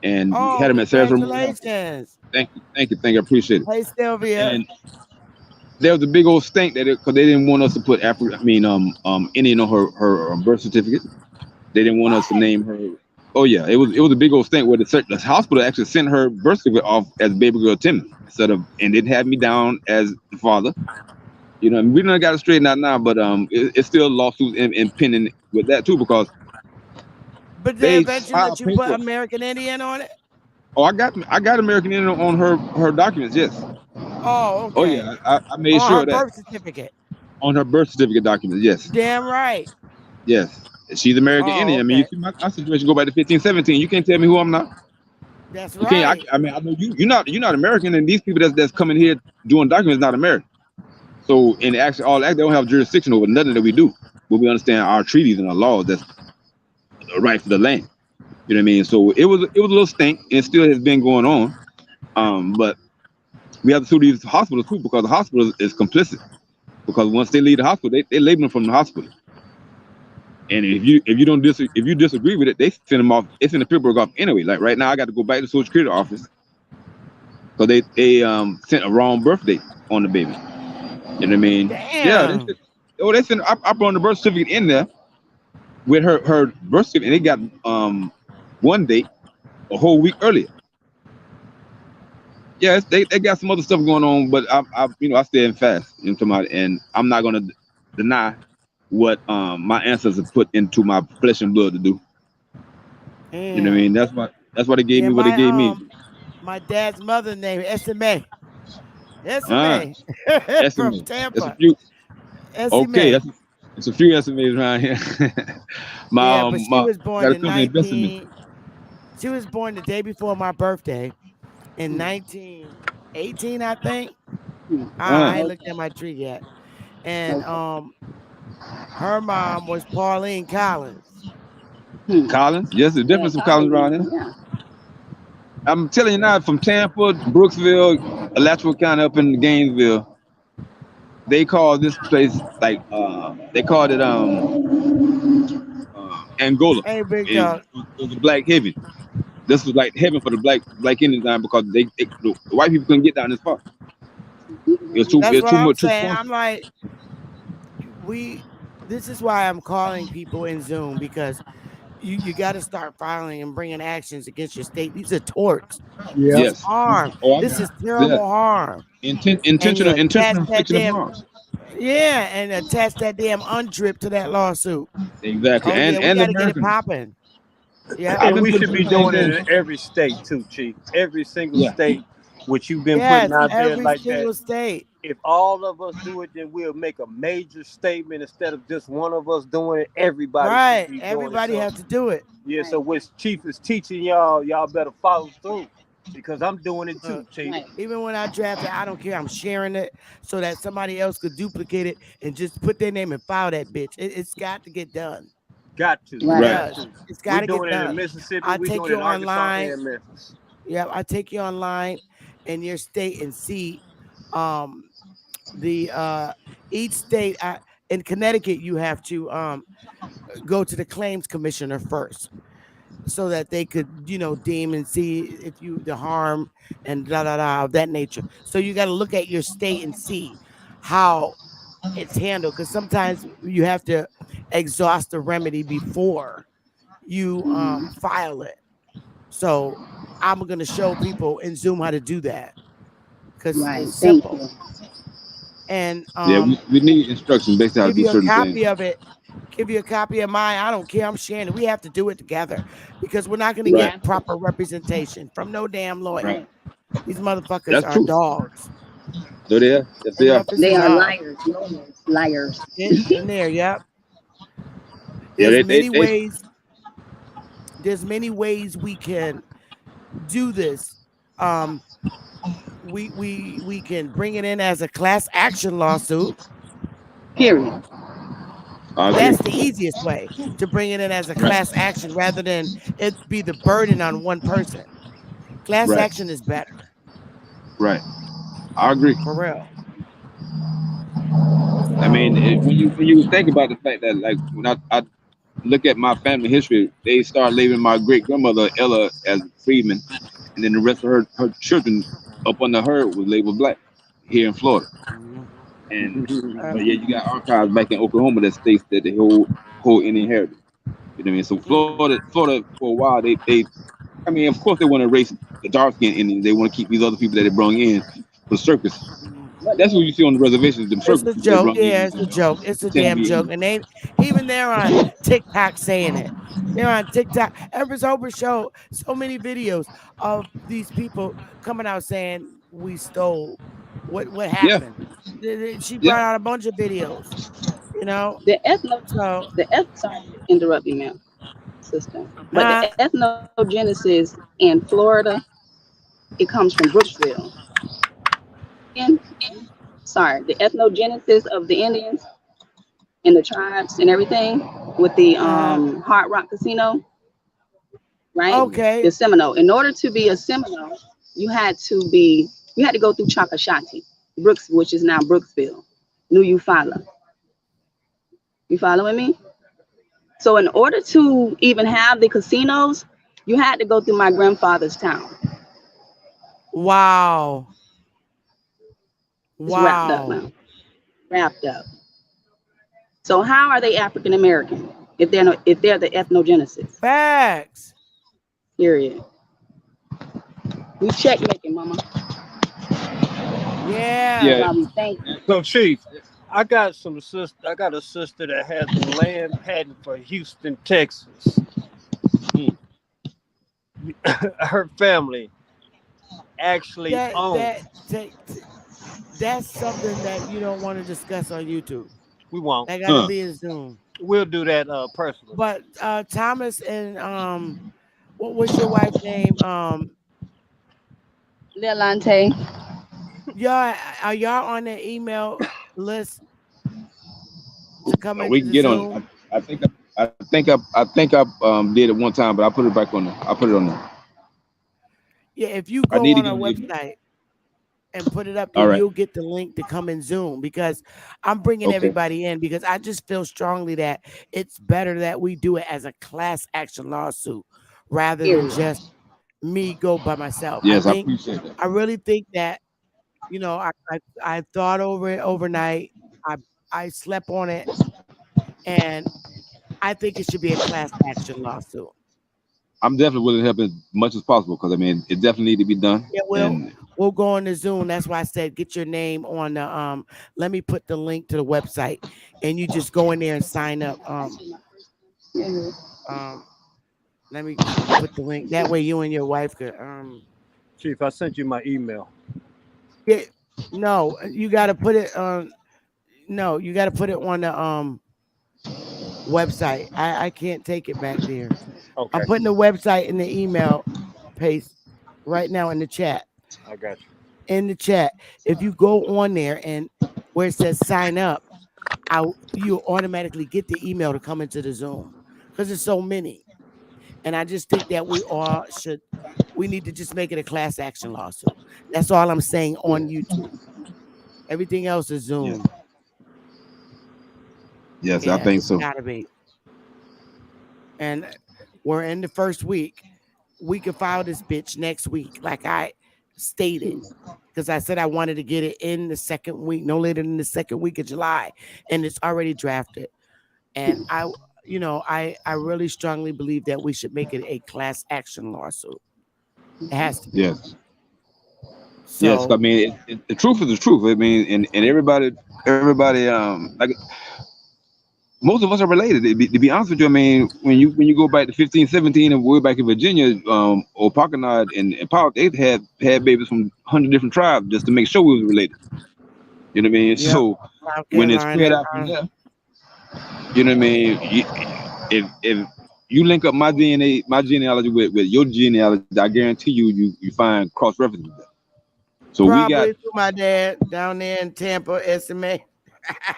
K: and we had him at Sarasota.
A: Congratulations!
K: Thank you, I appreciate it.
A: Hey, Sylvia.
K: And there was a big old stink that because they didn't want us to put Indian on her birth certificate. They didn't want us to name her. Oh yeah, it was a big old stink where the hospital actually sent her birth certificate off as baby girl Timmy and didn't have me down as the father. You know, we don't got it straightened out now, but it's still lawsuits and pending with that too because.
A: But they eventually let you put American Indian on it.
K: Oh, I got American Indian on her documents. Yes.
A: Oh, okay.
K: Oh yeah, I made
A: on
K: sure
A: her
K: that
A: birth certificate.
K: On her birth certificate documents. Yes.
A: Damn right.
K: Yes, she's American Indian. I mean, you see my situation go back to 1517. You can't tell me who I'm not.
A: That's
K: you
A: right.
K: I mean, I know you're not American, and these people that's coming here doing documents not American. So in actually all that, they don't have jurisdiction over nothing that we do. But we understand our treaties and our laws. That's the right for the land. You know what I mean? So it was a little stink, and it still has been going on. But we have to sue these hospitals too because the hospital is complicit. Because once they leave the hospital, they label them from the hospital. And if you disagree with it, they send them off. They send the paperwork off anyway. Like right now, I got to go back to the Social Security office because they sent a wrong birth date on the baby. You know what I mean?
A: Damn.
K: Yeah. They sent. I brought the birth certificate in there with her birth certificate, and they got one date a whole week earlier. Yeah, they got some other stuff going on, but I stand fast and I'm not gonna deny what my ancestors put into my flesh and blood to do.
A: Damn.
K: You know what I mean? That's why they gave me what they gave me.
A: My dad's mother named SMA.
K: SMA.
A: From Tampa.
K: It's a few.
A: SMA.
K: Okay, it's a few SMAs around here.
A: But she was born in 19. She was born the day before my birthday in 1918, I think. I ain't looked at my tree yet. And her mom was Pauline Collins.
K: Collins? Yes, there's difference from Collins around here. Yeah. I'm telling you now, from Tampa, Brooksville, Alachua County up in Gainesville, they call this place like they called it Angola.
A: Hey, big
K: It
A: dog.
K: was a black heaven. This was like heaven for the black Indians down because the white people couldn't get down this far. It
A: That's
K: was
A: what
K: too
A: I'm
K: much too
A: saying.
K: far.
A: I'm like, this is why I'm calling people in Zoom, because you got to start filing and bringing actions against your state. These are torts. This is
K: Yes.
A: harm.
K: Oh,
A: This is
K: yeah.
A: terrible harm. And you
K: Intentional
A: attach that
K: infliction of
A: damn,
K: harm.
A: yeah, and attach that damn undrip to that lawsuit.
K: Exactly.
A: Oh yeah, we
K: And the
A: got to get it
K: Americans.
A: popping. Yeah.
K: I've
I: And
K: been
I: we
K: putting
I: should be
K: some things
I: doing it
K: in.
I: in every state too, Chief. Every single
K: Yeah.
I: state, which you've been
A: Yes,
I: putting out there
A: every
I: like that.
A: single state.
I: If all of us do it, then we'll make a major statement instead of just one of us doing it. Everybody
A: Right.
I: should be doing
A: Everybody
I: it.
A: has to do it.
I: Yeah, so what Chief is teaching y'all better follow through because I'm doing it too, Chief.
A: Even when I draft it, I don't care. I'm sharing it so that somebody else could duplicate it and just put their name and file that bitch. It's got to get done.
I: Got to.
A: It
I: Got
A: does.
I: to.
A: It's got
I: We're
A: to get
I: doing it in
A: done.
I: Mississippi.
A: I
I: We're
A: take
I: doing
A: you
I: it in Arkansas
A: online.
I: and Memphis.
A: Yeah, I take you online in your state and see the each state. In Connecticut, you have to go to the claims commissioner first, so that they could, deem and see if you the harm and of that nature. So you got to look at your state and see how it's handled, because sometimes you have to exhaust the remedy before you file it. So I'm gonna show people in Zoom how to do that because it's simple. And
K: Yeah, we need instructions basically how to
A: give
K: do
A: you a
K: certain
A: copy
K: things.
A: of it. Give you a copy of mine. I don't care. I'm sharing it. We have to do it together because we're not going to get proper representation from no damn lawyer.
K: Right.
A: These motherfuckers
K: That's
A: are
K: true.
A: dogs.
K: So they are. Yes, they are.
L: They are liars, liars.
A: In there, yep.
K: Yeah,
A: There's many ways we can do this. We can bring it in as a class action lawsuit.
L: Period.
A: That's the easiest way to bring it in as a class action rather than it be the burden on one person. Class action is better.
K: Right. I agree.
A: For real.
K: I mean, when you think about the fact that, like, when I look at my family history, they start labeling my great grandmother Ella as freedman, and then the rest of her children up under her was labeled black here in Florida. And but yeah, you got archives back in Oklahoma that states that the whole Indian heritage. You know what I mean? So Florida for a while they I mean, of course they want to erase the dark skinned Indians. They want to keep these other people that they brought in for the circus. That's what you see on the reservations. Them circus
A: It's a
K: people they
A: joke.
K: brought
A: Yeah,
K: in.
A: it's a joke. It's a
K: pretend to
A: damn
K: be
A: joke. And they're on TikTok saying it. They're on TikTok. Everett Sober showed so many videos of these people coming out saying we stole. What happened? She brought out a bunch of videos.
L: The sorry to interrupt you, ma'am, sister. But the ethnogenesis in Florida, it comes from Brooksville. The ethnogenesis of the Indians and the tribes and everything with the Hard Rock Casino, right?
A: Okay.
L: The Seminole. In order to be a Seminole, you had to go through Chakashati, Brooks, which is now Brooksville, New Eufaula. You following me? So in order to even have the casinos, you had to go through my grandfather's town.
A: Wow.
L: It's wrapped up now. Wrapped up. So how are they African American if they're the ethnogenesis?
A: Facts.
L: Period. We checkmating, mama.
A: Yeah.
L: Thank you.
I: So Chief, I got a sister that has a land patent for Houston, Texas. Her family actually owns.
A: That's something that you don't want to discuss on YouTube.
I: We won't.
A: That gotta be in Zoom.
I: We'll do that personally.
A: But Thomas and what's your wife's name?
L: Lilante.
A: Y'all are y'all on the email list to come into
K: we can
A: the
K: get
A: Zoom?
K: on. I think I did it one time, but I put it back on there. I put it on there.
A: Yeah, if you go on our website, and put it up
K: All
A: there,
K: right.
A: you'll get the link to come in Zoom because I'm bringing
K: Okay.
A: everybody in because I just feel strongly that it's better that we do it as a class action lawsuit rather than
L: Period.
A: just me go by myself.
K: Yes, I appreciate that.
A: I really think that, I thought over it overnight. I slept on it, and I think it should be a class action lawsuit.
K: I'm definitely willing to help as much as possible because I mean it definitely need to be done.
A: Yeah,
K: And
A: we'll go on the Zoom. That's why I said get your name on the let me put the link to the website and you just go in there and sign up. Um let me put the link. That way you and your wife could
I: Chief, I sent you my email.
A: get no, you gotta put it on no, you gotta put it on the website. I can't take it back there.
I: Okay,
A: I'm putting the website in the email paste right now in the chat.
I: I got you.
A: In the chat. If you go on there and where it says sign up, you automatically get the email to come into the Zoom because there's so many. And I just think that we need to just make it a class action lawsuit. That's all I'm saying on YouTube. Everything else is Zoom.
K: yes, I
A: Yeah,
K: think
A: it's
K: so.
A: gotta be. And we're in the first week. We can file this bitch next week, like I stated. Because I said I wanted to get it in the second week, no later than the second week of July, and it's already drafted. And I really strongly believe that we should make it a class action lawsuit. It has to be.
K: Yes. Yes, I
A: So
K: mean the truth is the truth. I mean, and everybody, like most of us are related. To be honest with you, I mean, when you go back to 15, 17, and way back in Virginia, or Pockernod and Polk, they had babies from 100 different tribes just to make sure we was related. You know what I mean?
A: yeah,
K: So
A: South
K: when it spread
A: Carolina.
K: out from there, you know what I mean? If you link up my genealogy with your genealogy, I guarantee you find cross references. So we got.
A: Probably through my dad down there in Tampa, SMA.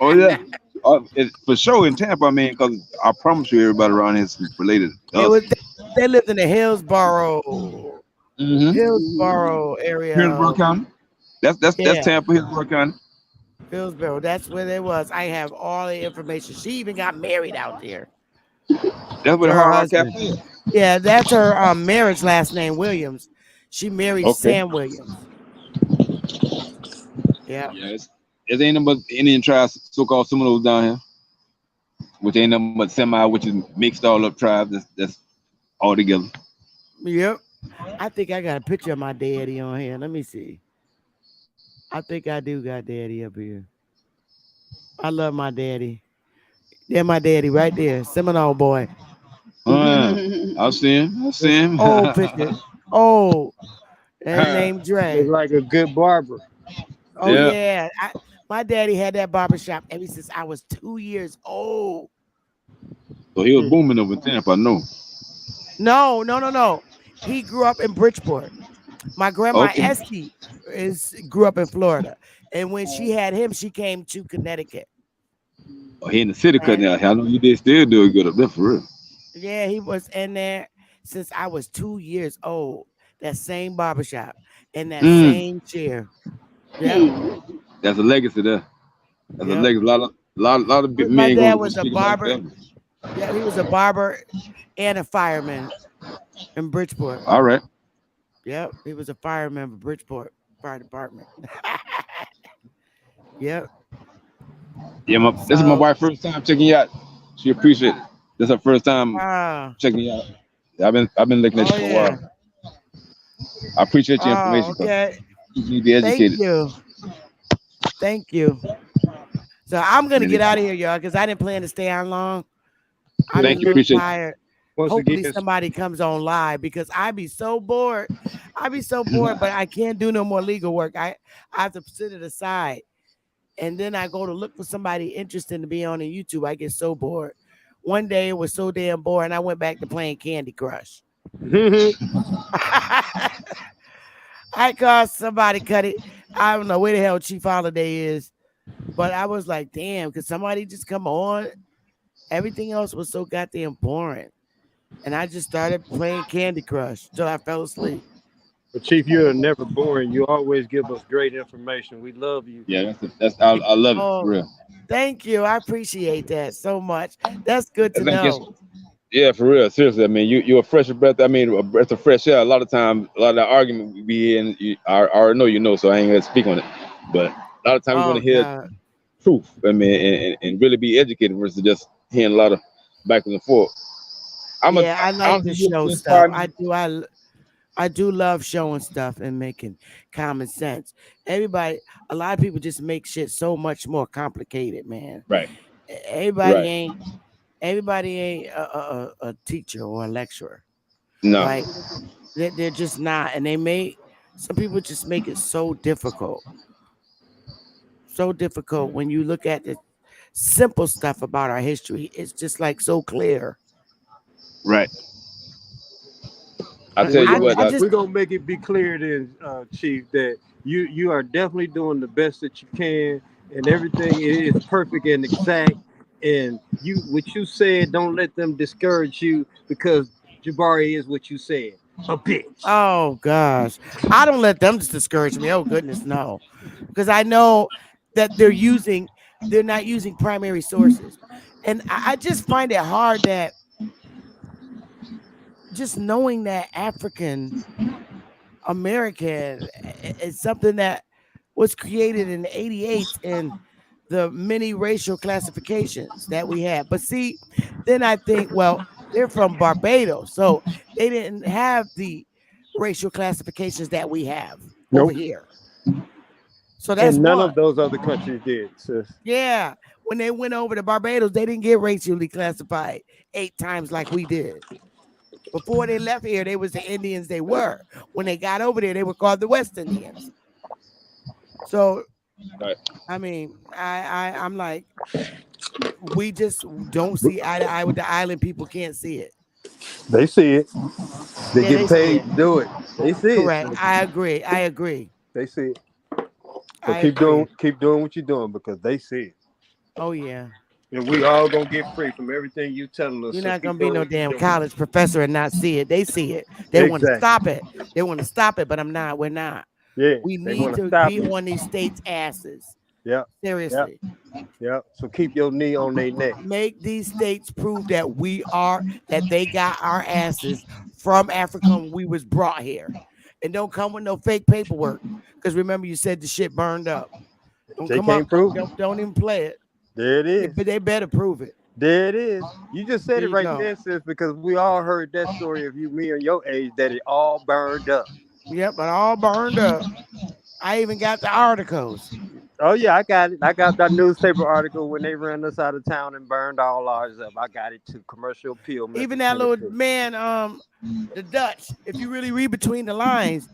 K: Oh yeah, for sure in Tampa. I mean, because I promise you, everybody around here is related to
A: It
K: us.
A: was they lived in the Hillsboro
K: Hillsborough
A: area.
K: County. That's
A: Yeah,
K: Tampa, Hillsborough County.
A: Hillsboro. That's where they was. I have all the information. She even got married out there
K: That's where
A: to
K: the
A: her
K: Hard Rock
A: husband.
K: Cafe is.
A: Yeah, that's her marriage last name, Williams. She married
K: Okay.
A: Sam Williams. Yeah.
K: Yeah, it ain't nothing but Indian tribes, so-called Seminoles down here, which ain't nothing but semi, which is mixed all up tribes. That's all together.
A: Yep. I think I got a picture of my daddy on here. Let me see. I think I do got daddy up here. I love my daddy. Yeah, my daddy right there, Seminole boy.
K: I'll see him. I'll see him.
A: Old picture. Oh, and named
I: Look
A: Dre.
I: like a good barber.
A: Oh
K: Yeah.
A: yeah. My daddy had that barbershop ever since I was 2 years old.
K: So he was booming over in Tampa, I know.
A: No. He grew up in Bridgeport. My grandma
K: Okay.
A: Esty grew up in Florida. And when she had him, she came to Connecticut.
K: Oh, he in the city
A: And
K: cutting out. I know you did still do it good up there for real.
A: yeah, he was in there since I was 2 years old. That same barbershop and that same chair. Yep.
K: That's a legacy there. That's a
A: Yep.
K: legacy. A lot of big
A: My
K: men
A: dad
K: gonna
A: was a
K: speak about
A: barber.
K: that.
A: Yeah, he was a barber and a fireman in Bridgeport.
K: All right.
A: Yep, he was a fireman for Bridgeport Fire Department. Yep.
K: Yeah, this is my
A: So,
K: wife's first time checking you out. She appreciate it. This is her first time checking you out. I've been looking at you for a
A: yeah.
K: while. I appreciate your
A: Oh,
K: information.
A: okay.
K: You need to be educated.
A: Thank you. So I'm gonna get out of here, y'all, because I didn't plan to stay on long. I've been
K: Thank
A: a
K: you.
A: little
K: Appreciate it.
A: tired.
I: Once
A: Hopefully
I: again,
A: somebody comes on live because I be so bored. But I can't do no more legal work. I have to sit it aside. And then I go to look for somebody interesting to be on YouTube. I get so bored. One day it was so damn boring. I went back to playing Candy Crush. I called somebody cut it. I don't know where the hell Chief Holiday is. But I was like, damn, could somebody just come on? Everything else was so goddamn boring. And I just started playing Candy Crush till I fell asleep.
I: But Chief, you're never boring. You always give us great information. We love you.
K: Yeah, I love it for
A: Oh,
K: real.
A: thank you. I appreciate that so much. That's good
K: I
A: to
K: think it's
A: know.
K: yeah, for real. Seriously, I mean, you're a fresh breath. I mean, a breath of fresh air. A lot of time, a lot of that argument we be in, I already know you know, so I ain't gonna speak on it. But a lot of times we want
A: Oh
K: to hear
A: God.
K: truth. I mean, and really be educated versus just hearing a lot of back and forth.
A: Yeah, I like
K: Honestly,
A: to
K: you
A: show stuff.
K: inspire me.
A: I do love showing stuff and making common sense. Everybody, a lot of people just make shit so much more complicated, man.
K: Right,
A: Everybody
K: right.
A: ain't everybody ain't a teacher or a lecturer.
K: No,
A: Like they're just not, and some people just make it so difficult. So difficult when you look at the simple stuff about our history. It's just like so clear.
K: right. I tell
I: We're
K: you
A: I,
K: what,
I: gonna
A: I just
I: we're gonna make it be clear then, Chief, that you are definitely doing the best that you can, and everything is perfect and exact. And you, what you said, don't let them discourage you because Jabari is what you said, a bitch.
A: Oh gosh, I don't let them just discourage me. Oh goodness, no, because I know that they're not using primary sources, and I just find it hard that just knowing that African American is something that was created in '88 and the many racial classifications that we have. But see, then I think, well, they're from Barbados, so they didn't have the racial classifications that we have over
I: Nope.
A: here. So that's
I: And none
A: one.
I: of those other countries did, sis.
A: Yeah. When they went over to Barbados, they didn't get racially classified 8 times like we did. Before they left here, they was the Indians they were. When they got over there, they were called the West Indians. So
K: right.
A: I mean, I'm like, we just don't see eye to eye with the island people can't see it.
I: They see it. They
A: Yeah,
I: get
A: they see
I: paid
A: it.
I: to do it. They see it.
A: Correct. I agree. I agree.
I: They see it. So
A: I agree.
I: keep doing what you're doing because they see it.
A: Oh yeah.
I: And we all gonna get free from everything you telling us.
A: You're
I: So
A: not
I: keep
A: gonna be
I: doing
A: no
I: what you're
A: damn
I: doing.
A: college professor and not see it. They see it. They want to
I: Exactly.
A: stop it. They want to stop it, but I'm not. We're not.
I: Yeah.
A: We
I: They
A: need
I: want to
A: to
I: stop
A: be
I: it.
A: on these states' asses.
I: Yeah. Yeah.
A: Seriously.
I: Yeah. So keep your knee on their neck.
A: Make these states prove that they got our asses from Africa when we was brought here. And don't come with no fake paperwork. Because remember you said the shit burned up. Don't
I: They
A: come up.
I: can't prove it.
A: Don't even play it.
I: There it is.
A: But they better prove it.
I: There it is. You just said
A: There
I: it
A: you
I: right
A: go.
I: there, sis, because we all heard that story of you, me, and your age that it all burned up.
A: Yep, but all burned up. I even got the articles.
I: Oh yeah, I got it. I got that newspaper article when they ran us out of town and burned all ours up. I got it too. Commercial appeal.
A: Even
I: Memphis,
A: that little
I: Tennessee.
A: man, the Dutch, if you really read between the lines,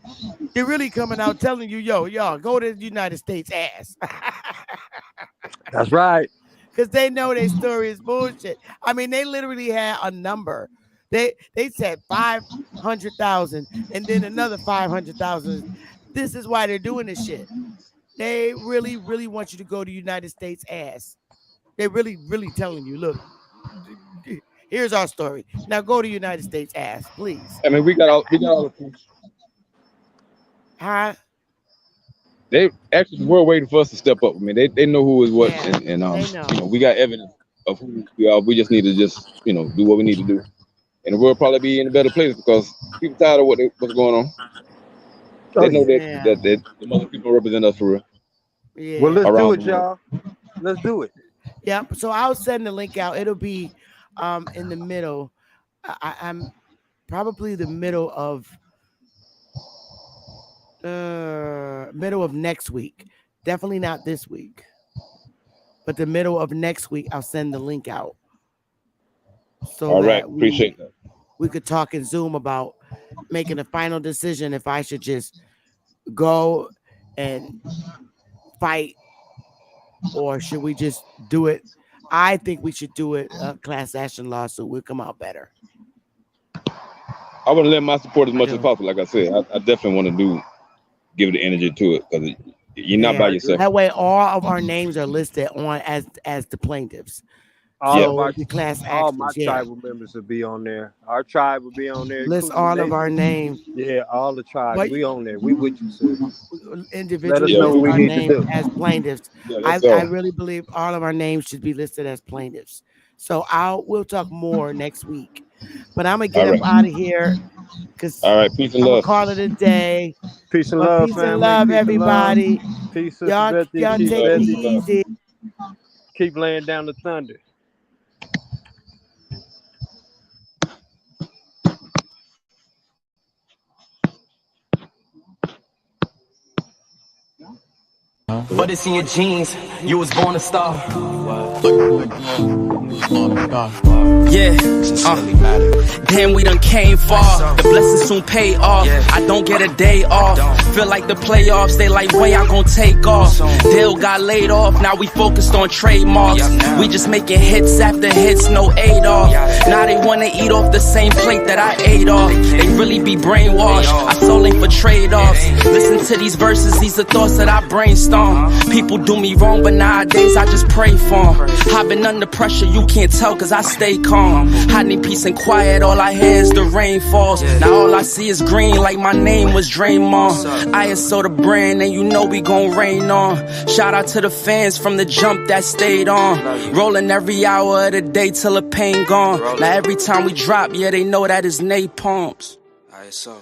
A: they're really coming out telling you, y'all, go to the United States ass.
I: That's right.
A: Because they know their story is bullshit. I mean, they literally had a number. They said 500,000 and then another 500,000. This is why they're doing this shit. They really, really want you to go to United States ass. They're really, really telling you, look, here's our story. Now go to United States ass, please.
K: I mean, we got all the proof.
A: Huh?
K: They actually were waiting for us to step up. I mean, they know who is what,
A: Yeah,
K: and
A: they know.
K: you know, we got evidence of who we are. We just need to just do what we need to do, and the world probably be in a better place because people tired of what's going on. They know that the mother people represent us for real.
A: Yeah.
I: Well, let's do
K: Around
I: it,
K: the world.
I: y'all. Let's do it.
A: Yep. So I'll send the link out. It'll be in the middle. I'm probably the middle of next week. Definitely not this week. But the middle of next week, I'll send the link out. So
K: All right,
A: that
K: appreciate that.
A: we could talk in Zoom about making a final decision if I should just go and fight or should we just do it. I think we should do it a class action lawsuit. We'll come out better.
K: I want to lend my support as much as possible. Like I said, I definitely want to give the energy to it because you're not by yourself.
A: That way, all of our names are listed on as the plaintiffs.
I: All of our
A: the class
I: all my
A: actions, yeah.
I: tribal members will be on there. Our tribe will be on there,
A: List
I: including
A: all
I: the
A: of our
I: nation.
A: names.
I: Yeah, all the tribes.
A: But
I: We on there. We with you, sir. Let us
A: individually
I: know
A: list
I: what we
A: our
I: need to
A: names
I: do.
A: as plaintiffs.
K: Yeah,
A: I,
K: let's go.
A: I really believe all of our names should be listed as plaintiffs. So we'll talk more next week. But I'm gonna get
K: All
A: up
K: right.
A: out of here because
K: All right. Peace and
A: I'm gonna
K: love.
A: call it a day.
I: Peace and
A: But
I: love,
A: peace and
I: family.
A: love,
I: Peace and love.
A: everybody.
I: Peace, Sister
A: Y'all
I: Betty.
K: Peace and
I: Keep
A: take
K: love.
A: it
K: Peace
I: Betty.
K: and love.
A: easy.
I: Keep laying down the thunder.
D: But it's in your genes, you was born a star. Yeah, damn, we done came far. The blessings soon pay off. I don't get a day off. Feel like the playoffs, they like, when y'all gon' take off? Dale got laid off, now we focused on trademarks. We just making hits after hits, no aid off. Now they wanna eat off the same plate that I ate off. They really be brainwashed, I sold it for trade-offs. Listen to these verses, these are thoughts that I brainstorm. People do me wrong, but nowadays I just pray for them. I've been under pressure, you can't tell cause I stay calm. I need peace and quiet, all I hear is the rain falls. Now all I see is green like my name was Draymond. ISO the brand and you know we gon' rain on. Shout out to the fans from the jump that stayed on. Rolling every hour of the day till the pain gone. Now every time we drop, yeah, they know that is napalms. ISO.